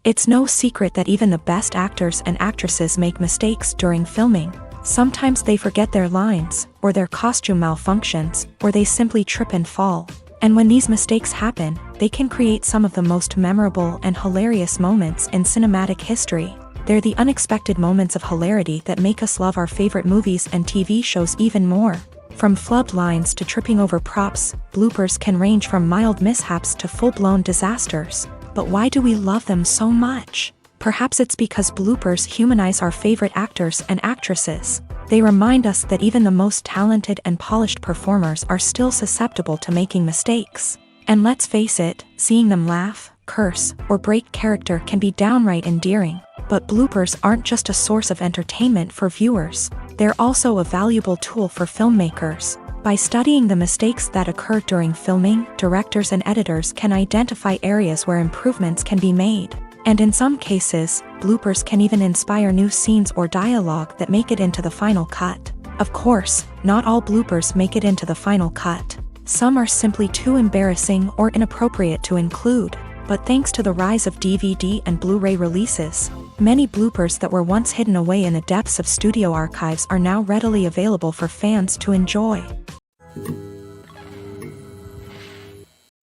It's no secret that even the best actors and actresses make mistakes during filming. Sometimes they forget their lines, or their costume malfunctions, or they simply trip and fall. And when these mistakes happen, they can create some of the most memorable and hilarious moments in cinematic history. They're the unexpected moments of hilarity that make us love our favorite movies and TV shows even more. From flubbed lines to tripping over props, bloopers can range from mild mishaps to full-blown disasters. But why do we love them so much? Perhaps it's because bloopers humanize our favorite actors and actresses. They remind us that even the most talented and polished performers are still susceptible to making mistakes. And let's face it, seeing them laugh, curse, or break character can be downright endearing. But bloopers aren't just a source of entertainment for viewers. They're also a valuable tool for filmmakers. By studying the mistakes that occur during filming, directors and editors can identify areas where improvements can be made. And in some cases, bloopers can even inspire new scenes or dialogue that make it into the final cut. Of course, not all bloopers make it into the final cut. Some are simply too embarrassing or inappropriate to include. But thanks to the rise of DVD and Blu-ray releases, many bloopers that were once hidden away in the depths of studio archives are now readily available for fans to enjoy.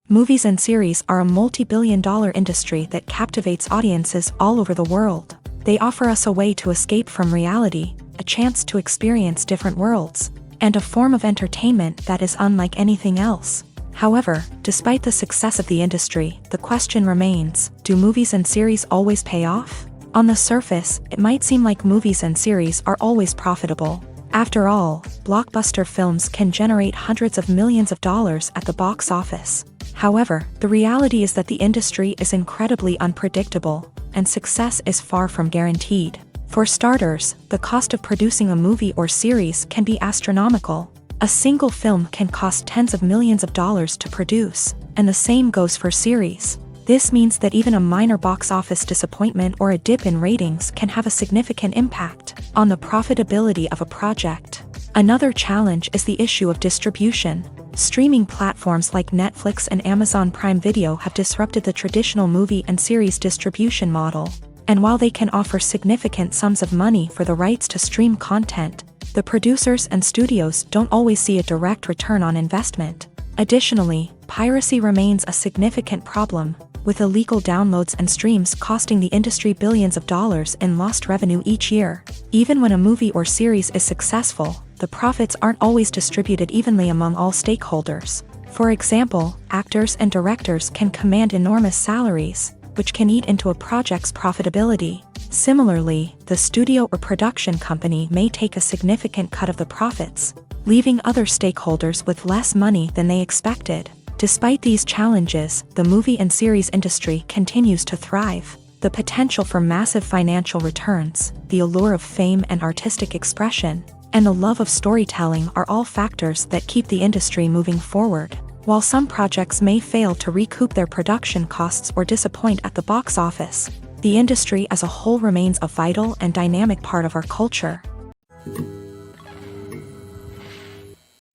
Movies and series are a multi-billion-dollar industry that captivates audiences all over the world. They offer us a way to escape from reality, a chance to experience different worlds, and a form of entertainment that is unlike anything else. However, despite the success of the industry, the question remains, do movies and series always pay off? On the surface, it might seem like movies and series are always profitable. After all, blockbuster films can generate hundreds of millions of dollars at the box office. However, the reality is that the industry is incredibly unpredictable, and success is far from guaranteed. For starters, the cost of producing a movie or series can be astronomical. A single film can cost tens of millions of dollars to produce, and the same goes for series. This means that even a minor box office disappointment or a dip in ratings can have a significant impact on the profitability of a project. Another challenge is the issue of distribution. Streaming platforms like Netflix and Amazon Prime Video have disrupted the traditional movie and series distribution model. And while they can offer significant sums of money for the rights to stream content, the producers and studios don't always see a direct return on investment. Additionally, piracy remains a significant problem, with illegal downloads and streams costing the industry billions of dollars in lost revenue each year. Even when a movie or series is successful, the profits aren't always distributed evenly among all stakeholders. For example, actors and directors can command enormous salaries, which can eat into a project's profitability. Similarly, the studio or production company may take a significant cut of the profits, leaving other stakeholders with less money than they expected. Despite these challenges, the movie and series industry continues to thrive. The potential for massive financial returns, the allure of fame and artistic expression, and the love of storytelling are all factors that keep the industry moving forward. While some projects may fail to recoup their production costs or disappoint at the box office, the industry as a whole remains a vital and dynamic part of our culture.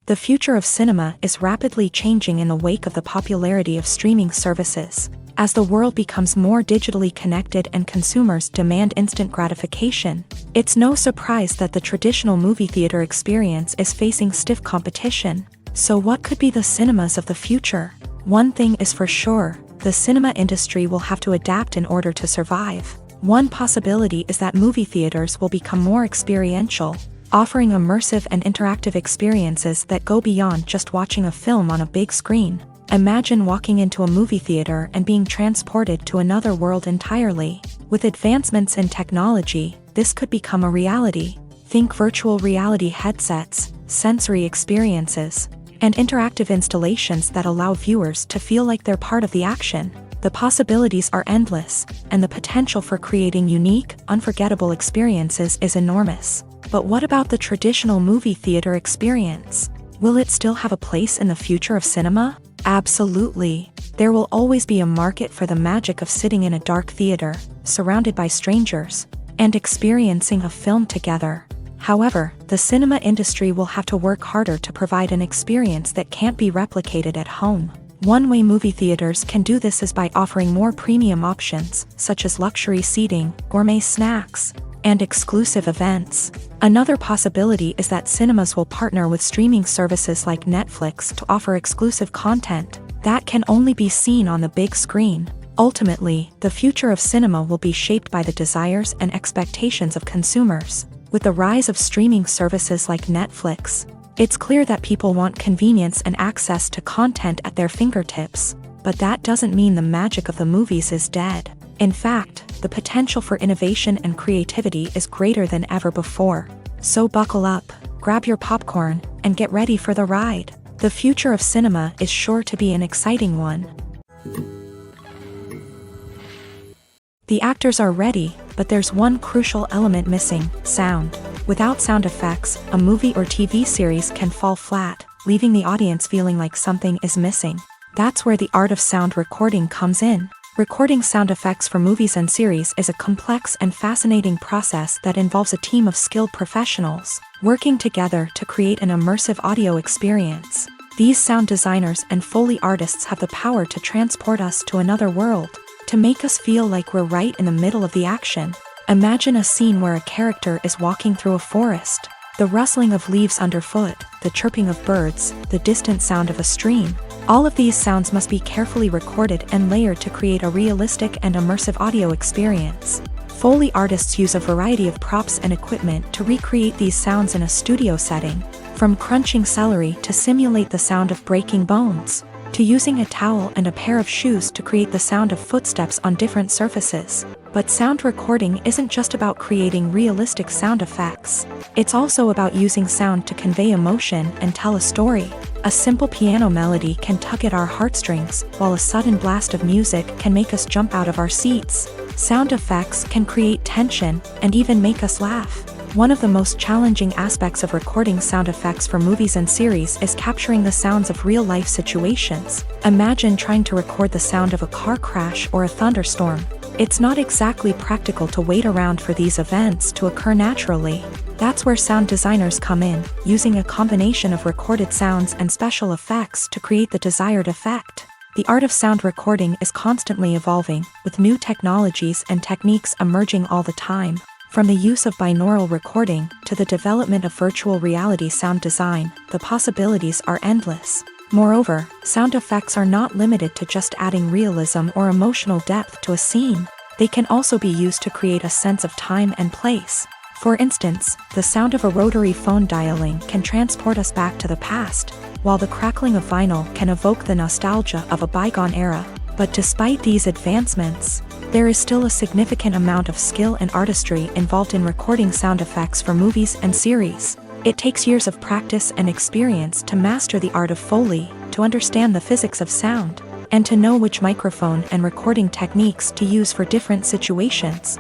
The future of cinema is rapidly changing in the wake of the popularity of streaming services. As the world becomes more digitally connected and consumers demand instant gratification, it's no surprise that the traditional movie theater experience is facing stiff competition. So what could be the cinemas of the future? One thing is for sure, the cinema industry will have to adapt in order to survive. One possibility is that movie theaters will become more experiential, offering immersive and interactive experiences that go beyond just watching a film on a big screen. Imagine walking into a movie theater and being transported to another world entirely. With advancements in technology, this could become a reality. Think virtual reality headsets, sensory experiences, and interactive installations that allow viewers to feel like they're part of the action. The possibilities are endless, and the potential for creating unique, unforgettable experiences is enormous. But what about the traditional movie theater experience? Will it still have a place in the future of cinema? Absolutely. There will always be a market for the magic of sitting in a dark theater, surrounded by strangers, and experiencing a film together. However, the cinema industry will have to work harder to provide an experience that can't be replicated at home. One way movie theaters can do this is by offering more premium options, such as luxury seating, gourmet snacks, and exclusive events. Another possibility is that cinemas will partner with streaming services like Netflix to offer exclusive content that can only be seen on the big screen. Ultimately, the future of cinema will be shaped by the desires and expectations of consumers. With the rise of streaming services like Netflix, it's clear that people want convenience and access to content at their fingertips. But that doesn't mean the magic of the movies is dead. In fact, the potential for innovation and creativity is greater than ever before. So buckle up, grab your popcorn, and get ready for the ride. The future of cinema is sure to be an exciting one. The actors are ready, but there's one crucial element missing: sound. Without sound effects, a movie or TV series can fall flat, leaving the audience feeling like something is missing. That's where the art of sound recording comes in. Recording sound effects for movies and series is a complex and fascinating process that involves a team of skilled professionals working together to create an immersive audio experience. These sound designers and Foley artists have the power to transport us to another world, to make us feel like we're right in the middle of the action. Imagine a scene where a character is walking through a forest. The rustling of leaves underfoot, the chirping of birds, the distant sound of a stream. All of these sounds must be carefully recorded and layered to create a realistic and immersive audio experience. Foley artists use a variety of props and equipment to recreate these sounds in a studio setting, from crunching celery to simulate the sound of breaking bones, to using a towel and a pair of shoes to create the sound of footsteps on different surfaces. But sound recording isn't just about creating realistic sound effects. It's also about using sound to convey emotion and tell a story. A simple piano melody can tug at our heartstrings, while a sudden blast of music can make us jump out of our seats. Sound effects can create tension and even make us laugh. One of the most challenging aspects of recording sound effects for movies and series is capturing the sounds of real-life situations. Imagine trying to record the sound of a car crash or a thunderstorm. It's not exactly practical to wait around for these events to occur naturally. That's where sound designers come in, using a combination of recorded sounds and special effects to create the desired effect. The art of sound recording is constantly evolving, with new technologies and techniques emerging all the time. From the use of binaural recording to the development of virtual reality sound design, the possibilities are endless. Moreover, sound effects are not limited to just adding realism or emotional depth to a scene. They can also be used to create a sense of time and place. For instance, the sound of a rotary phone dialing can transport us back to the past, while the crackling of vinyl can evoke the nostalgia of a bygone era. But despite these advancements, there is still a significant amount of skill and artistry involved in recording sound effects for movies and series. It takes years of practice and experience to master the art of Foley, to understand the physics of sound, and to know which microphone and recording techniques to use for different situations.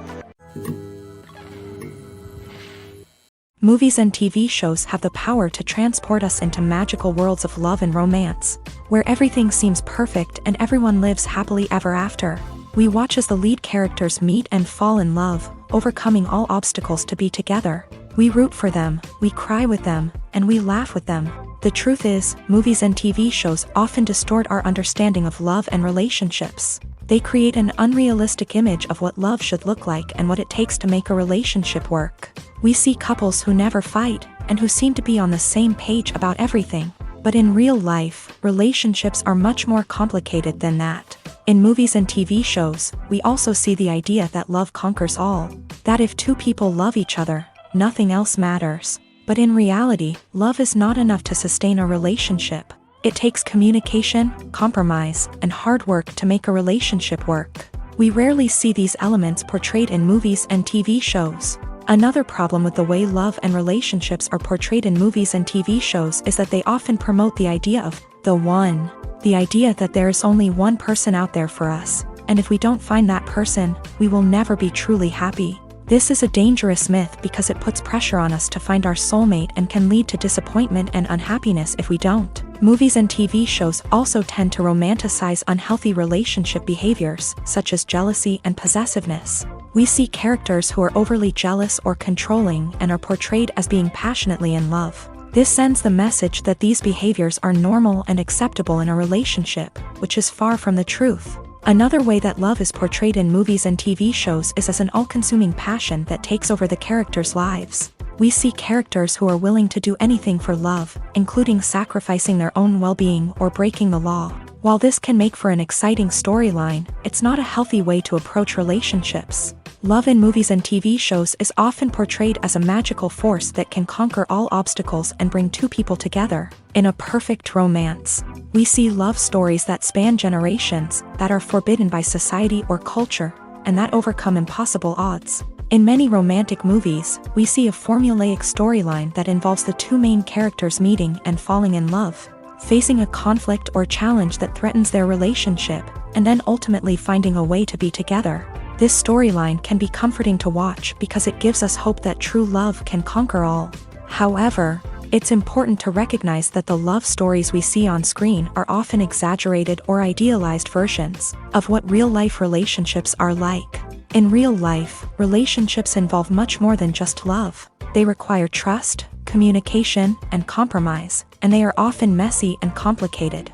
Movies and TV shows have the power to transport us into magical worlds of love and romance, where everything seems perfect and everyone lives happily ever after. We watch as the lead characters meet and fall in love, overcoming all obstacles to be together. We root for them, we cry with them, and we laugh with them. The truth is, movies and TV shows often distort our understanding of love and relationships. They create an unrealistic image of what love should look like and what it takes to make a relationship work. We see couples who never fight, and who seem to be on the same page about everything. But in real life, relationships are much more complicated than that. In movies and TV shows, we also see the idea that love conquers all. That if two people love each other, nothing else matters. But in reality, love is not enough to sustain a relationship. It takes communication, compromise, and hard work to make a relationship work. We rarely see these elements portrayed in movies and TV shows. Another problem with the way love and relationships are portrayed in movies and TV shows is that they often promote the idea of the one. The idea that there is only one person out there for us, and if we don't find that person, we will never be truly happy. This is a dangerous myth because it puts pressure on us to find our soulmate and can lead to disappointment and unhappiness if we don't. Movies and TV shows also tend to romanticize unhealthy relationship behaviors, such as jealousy and possessiveness. We see characters who are overly jealous or controlling and are portrayed as being passionately in love. This sends the message that these behaviors are normal and acceptable in a relationship, which is far from the truth. Another way that love is portrayed in movies and TV shows is as an all-consuming passion that takes over the characters' lives. We see characters who are willing to do anything for love, including sacrificing their own well-being or breaking the law. While this can make for an exciting storyline, it's not a healthy way to approach relationships. Love in movies and TV shows is often portrayed as a magical force that can conquer all obstacles and bring two people together. In a perfect romance, we see love stories that span generations, that are forbidden by society or culture, and that overcome impossible odds. In many romantic movies, we see a formulaic storyline that involves the two main characters meeting and falling in love, facing a conflict or challenge that threatens their relationship, and then ultimately finding a way to be together. This storyline can be comforting to watch because it gives us hope that true love can conquer all. However, it's important to recognize that the love stories we see on screen are often exaggerated or idealized versions of what real-life relationships are like. In real life, relationships involve much more than just love. They require trust, communication, and compromise, and they are often messy and complicated.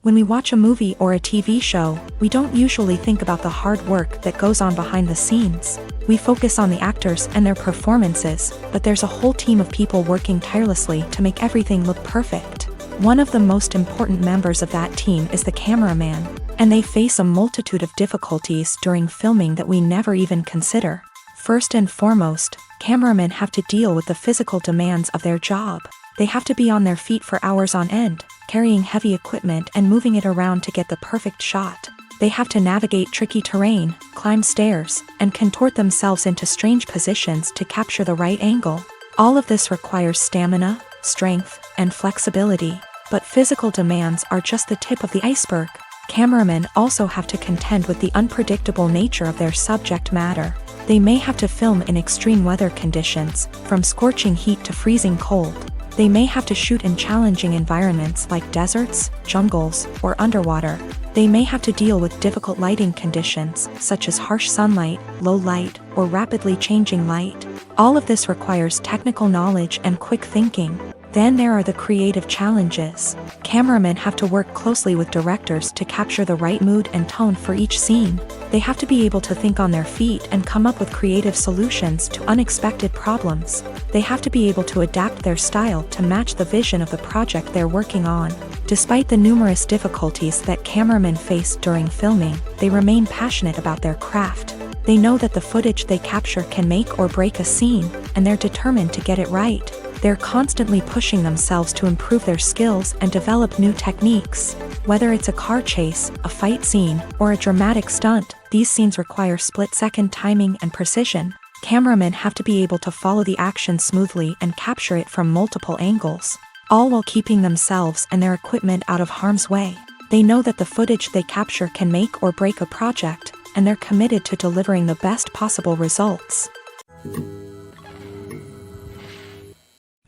When we watch a movie or a TV show, we don't usually think about the hard work that goes on behind the scenes. We focus on the actors and their performances, but there's a whole team of people working tirelessly to make everything look perfect. One of the most important members of that team is the cameraman, and they face a multitude of difficulties during filming that we never even consider. First and foremost, cameramen have to deal with the physical demands of their job. They have to be on their feet for hours on end, carrying heavy equipment and moving it around to get the perfect shot. They have to navigate tricky terrain, climb stairs, and contort themselves into strange positions to capture the right angle. All of this requires stamina, strength, and flexibility. But physical demands are just the tip of the iceberg. Cameramen also have to contend with the unpredictable nature of their subject matter. They may have to film in extreme weather conditions, from scorching heat to freezing cold. They may have to shoot in challenging environments like deserts, jungles, or underwater. They may have to deal with difficult lighting conditions, such as harsh sunlight, low light, or rapidly changing light. All of this requires technical knowledge and quick thinking. Then there are the creative challenges. Cameramen have to work closely with directors to capture the right mood and tone for each scene. They have to be able to think on their feet and come up with creative solutions to unexpected problems. They have to be able to adapt their style to match the vision of the project they're working on. Despite the numerous difficulties that cameramen face during filming, they remain passionate about their craft. They know that the footage they capture can make or break a scene, and they're determined to get it right. They're constantly pushing themselves to improve their skills and develop new techniques. Whether it's a car chase, a fight scene, or a dramatic stunt, these scenes require split-second timing and precision. Cameramen have to be able to follow the action smoothly and capture it from multiple angles, all while keeping themselves and their equipment out of harm's way. They know that the footage they capture can make or break a project, and they're committed to delivering the best possible results.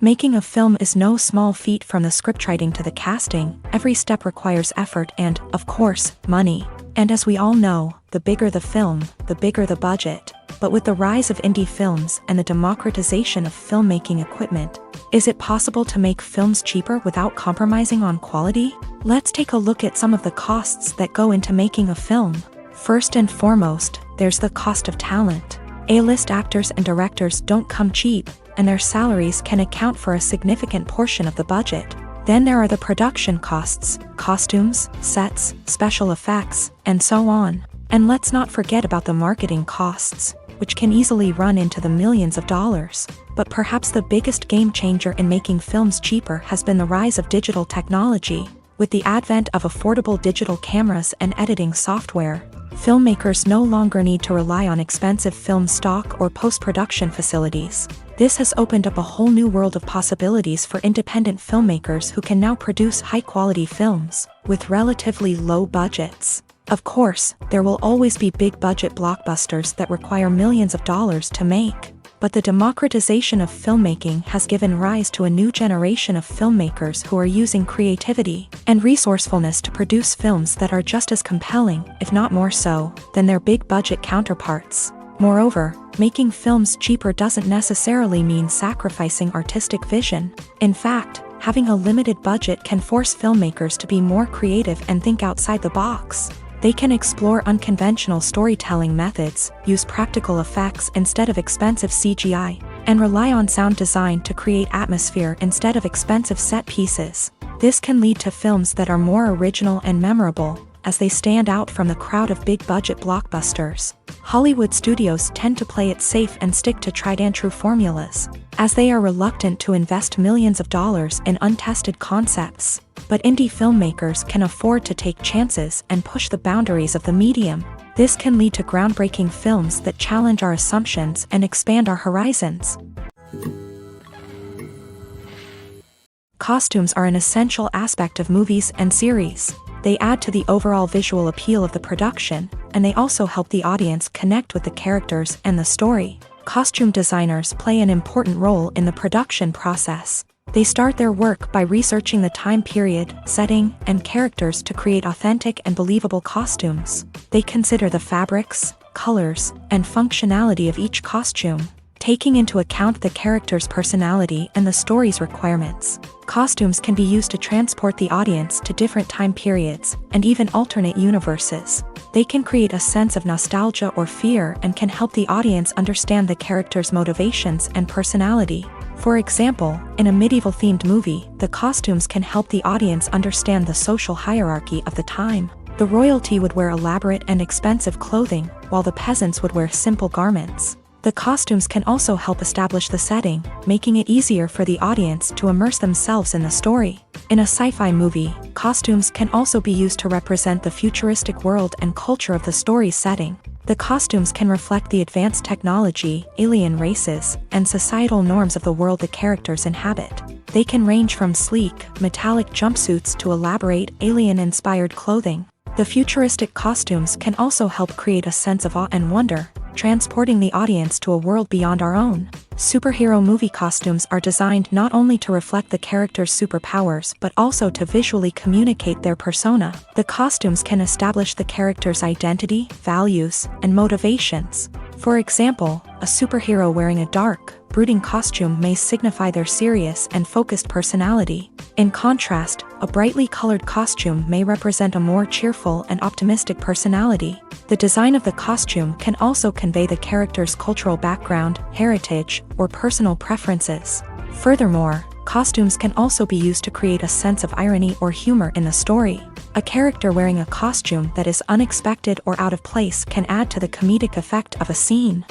Making a film is no small feat. From the scriptwriting to the casting, every step requires effort and, of course, money. And as we all know, the bigger the film, the bigger the budget. But with the rise of indie films and the democratization of filmmaking equipment, is it possible to make films cheaper without compromising on quality? Let's take a look at some of the costs that go into making a film. First and foremost, there's the cost of talent. A-list actors and directors don't come cheap, and their salaries can account for a significant portion of the budget. Then there are the production costs, costumes, sets, special effects, and so on. And let's not forget about the marketing costs, which can easily run into the millions of dollars. But perhaps the biggest game changer in making films cheaper has been the rise of digital technology. With the advent of affordable digital cameras and editing software, filmmakers no longer need to rely on expensive film stock or post-production facilities. This has opened up a whole new world of possibilities for independent filmmakers who can now produce high-quality films with relatively low budgets. Of course, there will always be big-budget blockbusters that require millions of dollars to make. But the democratization of filmmaking has given rise to a new generation of filmmakers who are using creativity and resourcefulness to produce films that are just as compelling, if not more so, than their big-budget counterparts. Moreover, making films cheaper doesn't necessarily mean sacrificing artistic vision. In fact, having a limited budget can force filmmakers to be more creative and think outside the box. They can explore unconventional storytelling methods, use practical effects instead of expensive CGI, and rely on sound design to create atmosphere instead of expensive set pieces. This can lead to films that are more original and memorable, as they stand out from the crowd of big-budget blockbusters. Hollywood studios tend to play it safe and stick to tried-and-true formulas, as they are reluctant to invest millions of dollars in untested concepts. But indie filmmakers can afford to take chances and push the boundaries of the medium. This can lead to groundbreaking films that challenge our assumptions and expand our horizons. Costumes are an essential aspect of movies and series. They add to the overall visual appeal of the production, and they also help the audience connect with the characters and the story. Costume designers play an important role in the production process. They start their work by researching the time period, setting, and characters to create authentic and believable costumes. They consider the fabrics, colors, and functionality of each costume, taking into account the character's personality and the story's requirements. Costumes can be used to transport the audience to different time periods and even alternate universes. They can create a sense of nostalgia or fear and can help the audience understand the character's motivations and personality. For example, in a medieval-themed movie, the costumes can help the audience understand the social hierarchy of the time. The royalty would wear elaborate and expensive clothing, while the peasants would wear simple garments. The costumes can also help establish the setting, making it easier for the audience to immerse themselves in the story. In a sci-fi movie, costumes can also be used to represent the futuristic world and culture of the story's setting. The costumes can reflect the advanced technology, alien races, and societal norms of the world the characters inhabit. They can range from sleek, metallic jumpsuits to elaborate, alien-inspired clothing. The futuristic costumes can also help create a sense of awe and wonder, transporting the audience to a world beyond our own. Superhero movie costumes are designed not only to reflect the character's superpowers but also to visually communicate their persona. The costumes can establish the character's identity, values, and motivations. For example, a superhero wearing a dark, brooding costume may signify their serious and focused personality. In contrast, a brightly colored costume may represent a more cheerful and optimistic personality. The design of the costume can also convey the character's cultural background, heritage, or personal preferences. Furthermore, costumes can also be used to create a sense of irony or humor in the story. A character wearing a costume that is unexpected or out of place can add to the comedic effect of a scene.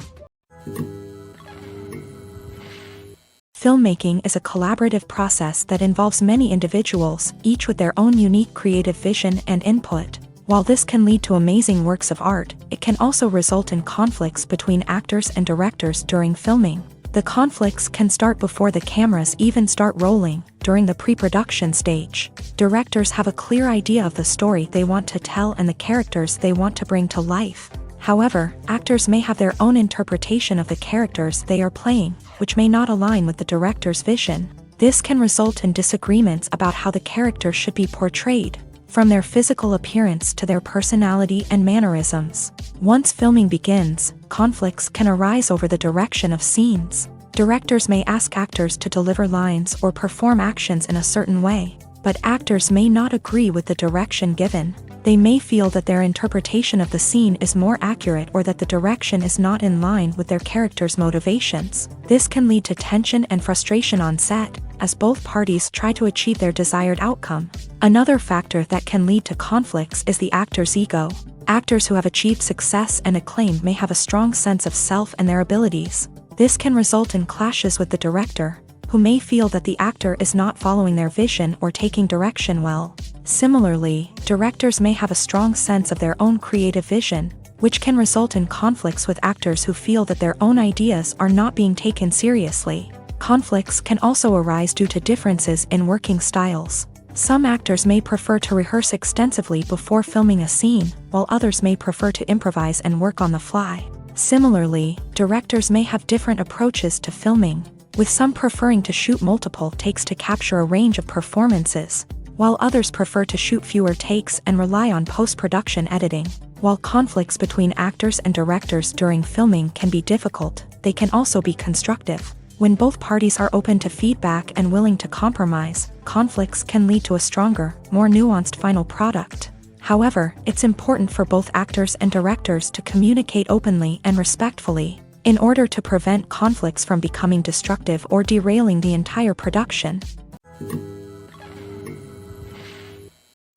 Filmmaking is a collaborative process that involves many individuals, each with their own unique creative vision and input. While this can lead to amazing works of art, it can also result in conflicts between actors and directors during filming. The conflicts can start before the cameras even start rolling, during the pre-production stage. Directors have a clear idea of the story they want to tell and the characters they want to bring to life. However, actors may have their own interpretation of the characters they are playing, which may not align with the director's vision. This can result in disagreements about how the character should be portrayed, from their physical appearance to their personality and mannerisms. Once filming begins, conflicts can arise over the direction of scenes. Directors may ask actors to deliver lines or perform actions in a certain way, but actors may not agree with the direction given. They may feel that their interpretation of the scene is more accurate or that the direction is not in line with their character's motivations. This can lead to tension and frustration on set, as both parties try to achieve their desired outcome. Another factor that can lead to conflicts is the actor's ego. Actors who have achieved success and acclaim may have a strong sense of self and their abilities. This can result in clashes with the director, who may feel that the actor is not following their vision or taking direction well. Similarly, directors may have a strong sense of their own creative vision, which can result in conflicts with actors who feel that their own ideas are not being taken seriously. Conflicts can also arise due to differences in working styles. Some actors may prefer to rehearse extensively before filming a scene, while others may prefer to improvise and work on the fly. Similarly, directors may have different approaches to filming, with some preferring to shoot multiple takes to capture a range of performances, while others prefer to shoot fewer takes and rely on post-production editing. While conflicts between actors and directors during filming can be difficult, they can also be constructive. When both parties are open to feedback and willing to compromise, conflicts can lead to a stronger, more nuanced final product. However, it's important for both actors and directors to communicate openly and respectfully, in order to prevent conflicts from becoming destructive or derailing the entire production.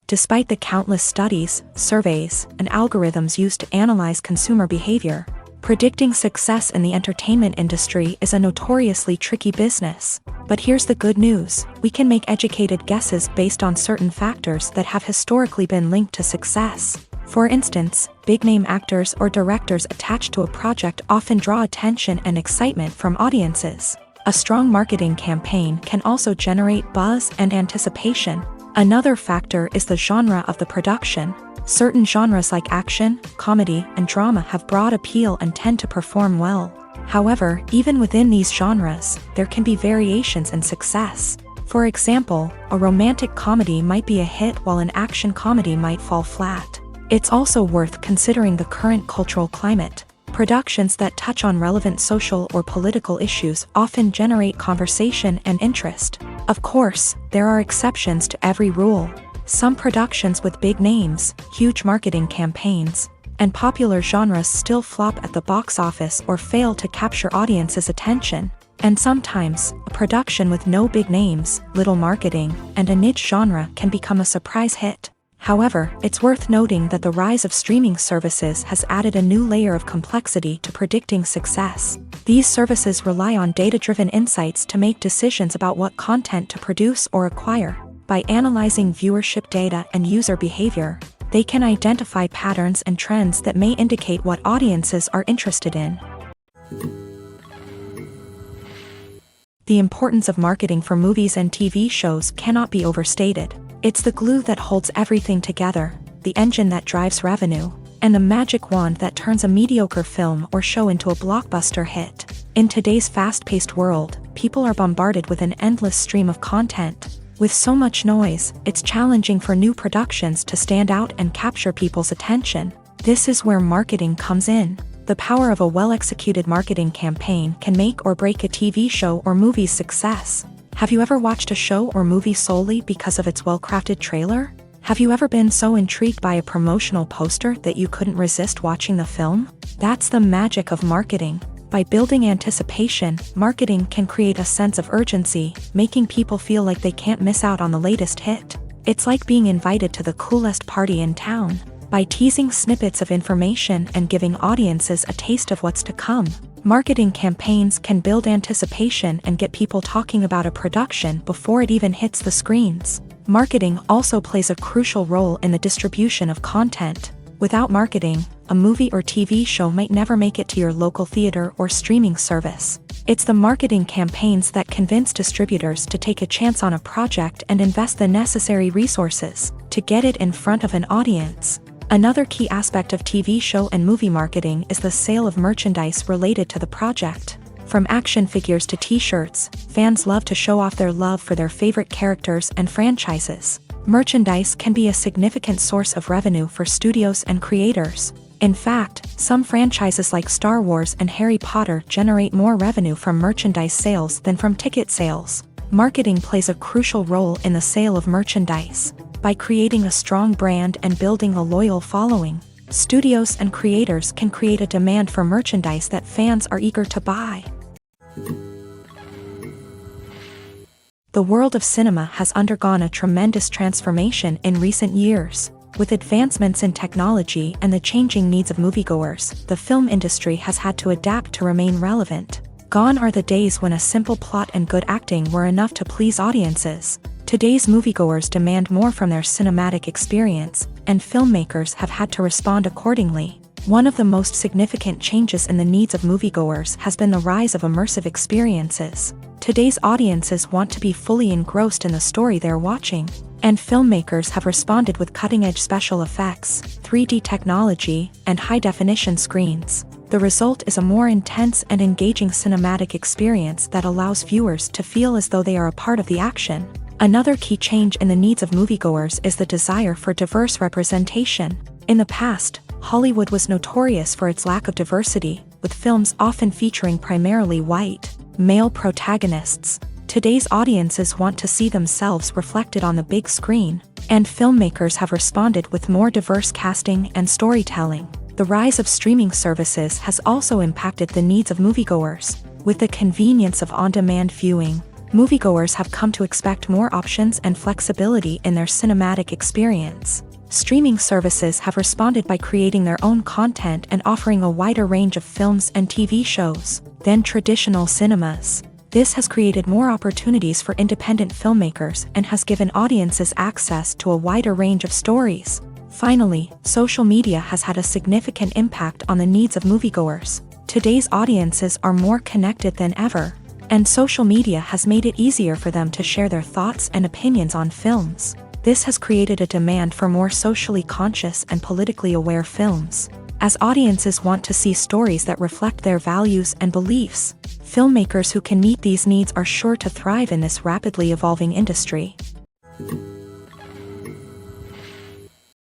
Despite the countless studies, surveys, and algorithms used to analyze consumer behavior, predicting success in the entertainment industry is a notoriously tricky business. But here's the good news: we can make educated guesses based on certain factors that have historically been linked to success. For instance, big-name actors or directors attached to a project often draw attention and excitement from audiences. A strong marketing campaign can also generate buzz and anticipation. Another factor is the genre of the production. Certain genres like action, comedy, and drama have broad appeal and tend to perform well. However, even within these genres, there can be variations in success. For example, a romantic comedy might be a hit while an action comedy might fall flat. It's also worth considering the current cultural climate. Productions that touch on relevant social or political issues often generate conversation and interest. Of course, there are exceptions to every rule. Some productions with big names, huge marketing campaigns, and popular genres still flop at the box office or fail to capture audiences' attention. And sometimes, a production with no big names, little marketing, and a niche genre can become a surprise hit. However, it's worth noting that the rise of streaming services has added a new layer of complexity to predicting success. These services rely on data-driven insights to make decisions about what content to produce or acquire. By analyzing viewership data and user behavior, they can identify patterns and trends that may indicate what audiences are interested in. The importance of marketing for movies and TV shows cannot be overstated. It's the glue that holds everything together, the engine that drives revenue, and the magic wand that turns a mediocre film or show into a blockbuster hit. In today's fast-paced world, people are bombarded with an endless stream of content. With so much noise, it's challenging for new productions to stand out and capture people's attention. This is where marketing comes in. The power of a well-executed marketing campaign can make or break a TV show or movie's success. Have you ever watched a show or movie solely because of its well-crafted trailer? Have you ever been so intrigued by a promotional poster that you couldn't resist watching the film? That's the magic of marketing. By building anticipation, marketing can create a sense of urgency, making people feel like they can't miss out on the latest hit. It's like being invited to the coolest party in town. by teasing snippets of information and giving audiences a taste of what's to come. Marketing campaigns can build anticipation and get people talking about a production before it even hits the screens. Marketing also plays a crucial role in the distribution of content. Without marketing, a movie or TV show might never make it to your local theater or streaming service. It's the marketing campaigns that convince distributors to take a chance on a project and invest the necessary resources to get it in front of an audience. Another key aspect of TV show and movie marketing is the sale of merchandise related to the project. From action figures to t-shirts, fans love to show off their love for their favorite characters and franchises. Merchandise can be a significant source of revenue for studios and creators. In fact, some franchises like Star Wars and Harry Potter generate more revenue from merchandise sales than from ticket sales. Marketing plays a crucial role in the sale of merchandise. By creating a strong brand and building a loyal following, studios and creators can create a demand for merchandise that fans are eager to buy. The world of cinema has undergone a tremendous transformation in recent years. With advancements in technology and the changing needs of moviegoers, the film industry has had to adapt to remain relevant. Gone are the days when a simple plot and good acting were enough to please audiences. Today's moviegoers demand more from their cinematic experience, and filmmakers have had to respond accordingly. One of the most significant changes in the needs of moviegoers has been the rise of immersive experiences. Today's audiences want to be fully engrossed in the story they're watching, and filmmakers have responded with cutting-edge special effects, 3D technology, and high-definition screens. The result is a more intense and engaging cinematic experience that allows viewers to feel as though they are a part of the action. Another key change in the needs of moviegoers is the desire for diverse representation. In the past, Hollywood was notorious for its lack of diversity, with films often featuring primarily white, male protagonists. Today's audiences want to see themselves reflected on the big screen, and filmmakers have responded with more diverse casting and storytelling. The rise of streaming services has also impacted the needs of moviegoers. With the convenience of on-demand viewing, moviegoers have come to expect more options and flexibility in their cinematic experience. Streaming services have responded by creating their own content and offering a wider range of films and TV shows than traditional cinemas. This has created more opportunities for independent filmmakers and has given audiences access to a wider range of stories. Finally, social media has had a significant impact on the needs of moviegoers. Today's audiences are more connected than ever, and social media has made it easier for them to share their thoughts and opinions on films. This has created a demand for more socially conscious and politically aware films. As audiences want to see stories that reflect their values and beliefs, filmmakers who can meet these needs are sure to thrive in this rapidly evolving industry.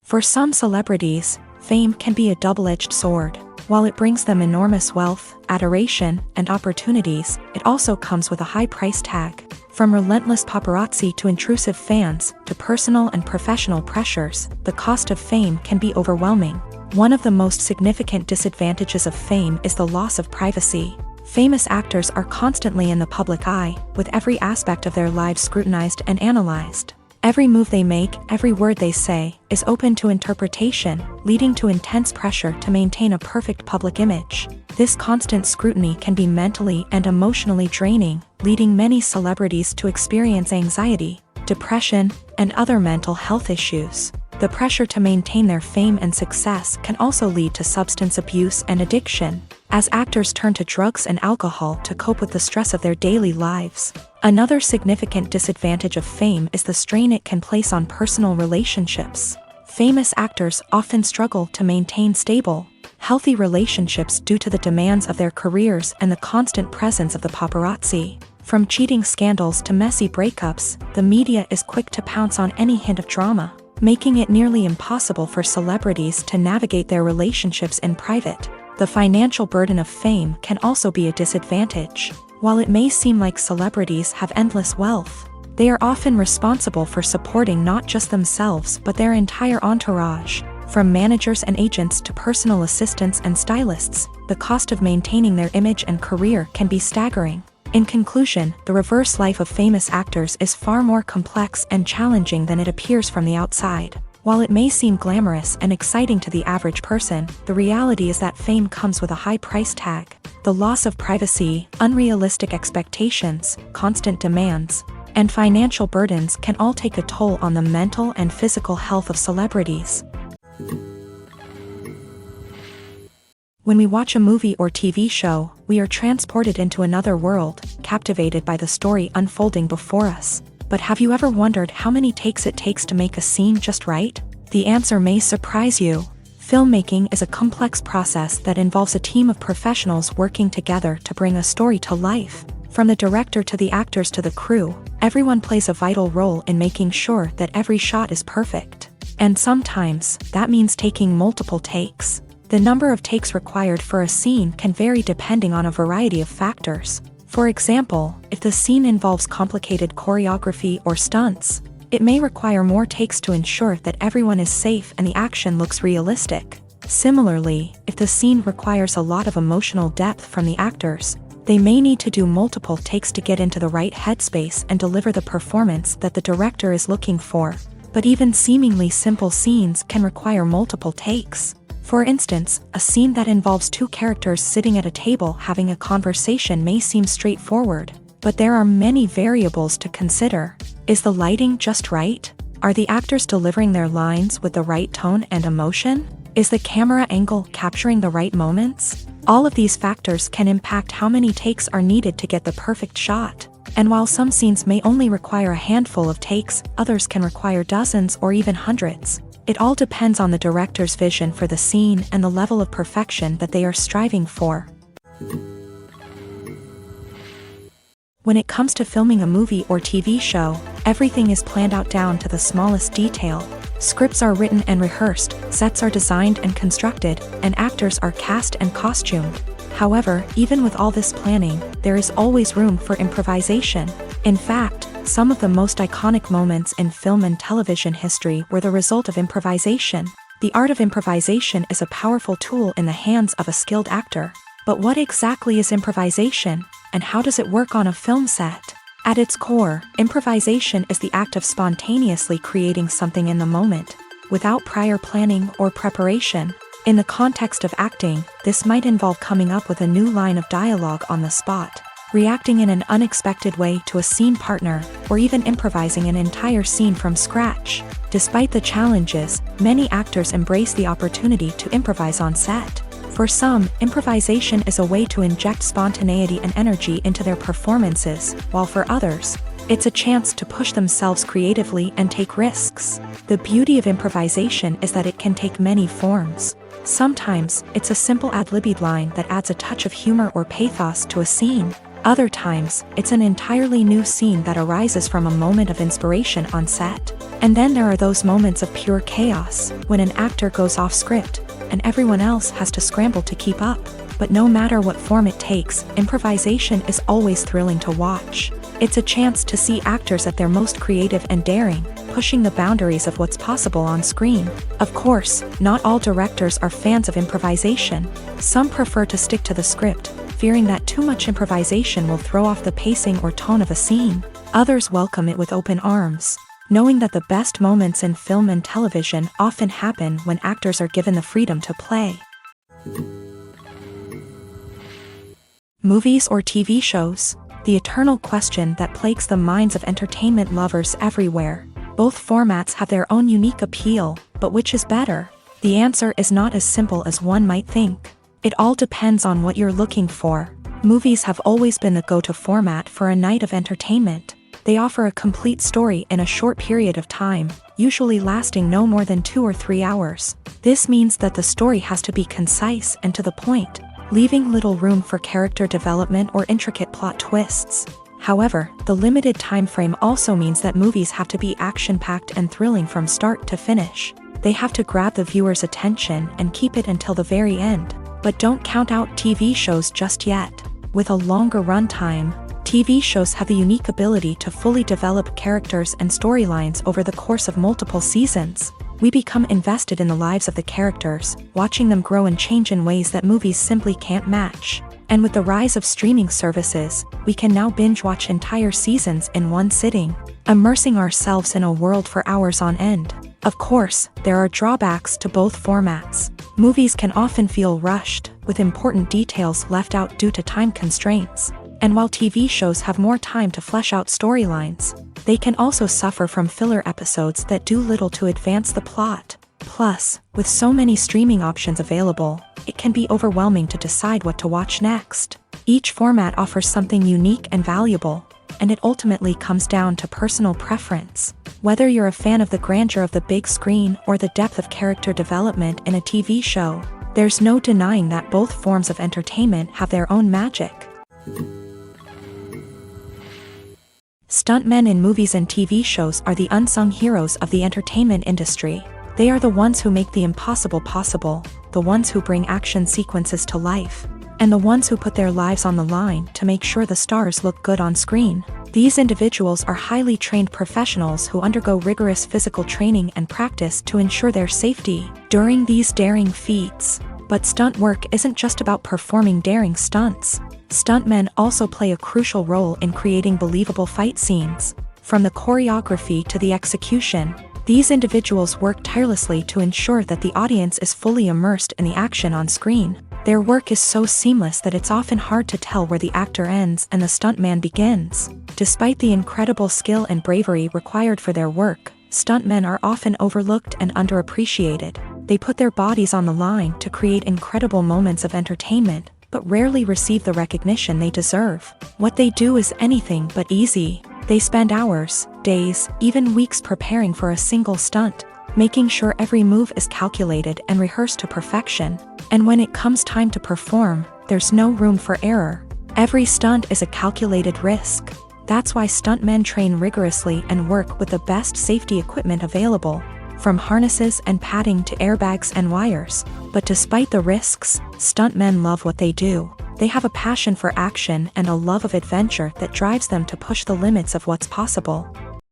For some celebrities, fame can be a double-edged sword. While it brings them enormous wealth, adoration, and opportunities, it also comes with a high price tag. From relentless paparazzi to intrusive fans, to personal and professional pressures, the cost of fame can be overwhelming. One of the most significant disadvantages of fame is the loss of privacy. Famous actors are constantly in the public eye, with every aspect of their lives scrutinized and analyzed. Every move they make, every word they say, is open to interpretation, leading to intense pressure to maintain a perfect public image. This constant scrutiny can be mentally and emotionally draining, leading many celebrities to experience anxiety, depression, and other mental health issues. The pressure to maintain their fame and success can also lead to substance abuse and addiction, as actors turn to drugs and alcohol to cope with the stress of their daily lives. Another significant disadvantage of fame is the strain it can place on personal relationships. Famous actors often struggle to maintain stable, healthy relationships due to the demands of their careers and the constant presence of the paparazzi. From cheating scandals to messy breakups, the media is quick to pounce on any hint of drama, making it nearly impossible for celebrities to navigate their relationships in private. The financial burden of fame can also be a disadvantage. While it may seem like celebrities have endless wealth, they are often responsible for supporting not just themselves but their entire entourage. From managers and agents to personal assistants and stylists, the cost of maintaining their image and career can be staggering. In conclusion, the reverse life of famous actors is far more complex and challenging than it appears from the outside. While it may seem glamorous and exciting to the average person, the reality is that fame comes with a high price tag. The loss of privacy, unrealistic expectations, constant demands, and financial burdens can all take a toll on the mental and physical health of celebrities. When we watch a movie or TV show, we are transported into another world, captivated by the story unfolding before us. But have you ever wondered how many takes it takes to make a scene just right? The answer may surprise you. Filmmaking is a complex process that involves a team of professionals working together to bring a story to life. From the director to the actors to the crew, everyone plays a vital role in making sure that every shot is perfect. And sometimes, that means taking multiple takes. The number of takes required for a scene can vary depending on a variety of factors. For example, if the scene involves complicated choreography or stunts, it may require more takes to ensure that everyone is safe and the action looks realistic. Similarly, if the scene requires a lot of emotional depth from the actors, they may need to do multiple takes to get into the right headspace and deliver the performance that the director is looking for. But even seemingly simple scenes can require multiple takes. For instance, a scene that involves two characters sitting at a table having a conversation may seem straightforward, but there are many variables to consider. Is the lighting just right? Are the actors delivering their lines with the right tone and emotion? Is the camera angle capturing the right moments? All of these factors can impact how many takes are needed to get the perfect shot. And while some scenes may only require a handful of takes, others can require dozens or even hundreds. It all depends on the director's vision for the scene and the level of perfection that they are striving for. When it comes to filming a movie or TV show, everything is planned out down to the smallest detail. Scripts are written and rehearsed, sets are designed and constructed, and actors are cast and costumed. However, even with all this planning, there is always room for improvisation. In fact, some of the most iconic moments in film and television history were the result of improvisation. The art of improvisation is a powerful tool in the hands of a skilled actor. But what exactly is improvisation, and how does it work on a film set? At its core, improvisation is the act of spontaneously creating something in the moment, without prior planning or preparation. In the context of acting, this might involve coming up with a new line of dialogue on the spot, reacting in an unexpected way to a scene partner, or even improvising an entire scene from scratch. Despite the challenges, many actors embrace the opportunity to improvise on set. For some, improvisation is a way to inject spontaneity and energy into their performances, while for others, it's a chance to push themselves creatively and take risks. The beauty of improvisation is that it can take many forms. Sometimes, it's a simple ad-libbed line that adds a touch of humor or pathos to a scene. Other times, it's an entirely new scene that arises from a moment of inspiration on set. And then there are those moments of pure chaos, when an actor goes off script, and everyone else has to scramble to keep up. But no matter what form it takes, improvisation is always thrilling to watch. It's a chance to see actors at their most creative and daring, pushing the boundaries of what's possible on screen. Of course, not all directors are fans of improvisation. Some prefer to stick to the script, fearing that too much improvisation will throw off the pacing or tone of a scene. Others welcome it with open arms, knowing that the best moments in film and television often happen when actors are given the freedom to play. Movies or TV shows? The eternal question that plagues the minds of entertainment lovers everywhere. Both formats have their own unique appeal, but which is better? The answer is not as simple as one might think. It all depends on what you're looking for. Movies have always been the go-to format for a night of entertainment. They offer a complete story in a short period of time, usually lasting no more than 2 or 3 hours. This means that the story has to be concise and to the point, leaving little room for character development or intricate plot twists. However, the limited time frame also means that movies have to be action-packed and thrilling from start to finish. They have to grab the viewer's attention and keep it until the very end. But don't count out TV shows just yet. With a longer runtime, TV shows have the unique ability to fully develop characters and storylines over the course of multiple seasons. We become invested in the lives of the characters, watching them grow and change in ways that movies simply can't match. And with the rise of streaming services, we can now binge-watch entire seasons in one sitting, immersing ourselves in a world for hours on end. Of course, there are drawbacks to both formats. Movies can often feel rushed, with important details left out due to time constraints. And while TV shows have more time to flesh out storylines, they can also suffer from filler episodes that do little to advance the plot. Plus, with so many streaming options available, it can be overwhelming to decide what to watch next. Each format offers something unique and valuable, and it ultimately comes down to personal preference. Whether you're a fan of the grandeur of the big screen or the depth of character development in a TV show, there's no denying that both forms of entertainment have their own magic. Stuntmen in movies and TV shows are the unsung heroes of the entertainment industry. They are the ones who make the impossible possible, the ones who bring action sequences to life, and the ones who put their lives on the line to make sure the stars look good on screen. These individuals are highly trained professionals who undergo rigorous physical training and practice to ensure their safety during these daring feats. But stunt work isn't just about performing daring stunts. Stuntmen also play a crucial role in creating believable fight scenes. From the choreography to the execution, these individuals work tirelessly to ensure that the audience is fully immersed in the action on screen. Their work is so seamless that it's often hard to tell where the actor ends and the stuntman begins. Despite the incredible skill and bravery required for their work, stuntmen are often overlooked and underappreciated. They put their bodies on the line to create incredible moments of entertainment, but rarely receive the recognition they deserve. What they do is anything but easy. They spend hours, days, even weeks preparing for a single stunt, making sure every move is calculated and rehearsed to perfection. And when it comes time to perform, there's no room for error. Every stunt is a calculated risk. That's why stuntmen train rigorously and work with the best safety equipment available, from harnesses and padding to airbags and wires. But despite the risks, stuntmen love what they do. They have a passion for action and a love of adventure that drives them to push the limits of what's possible.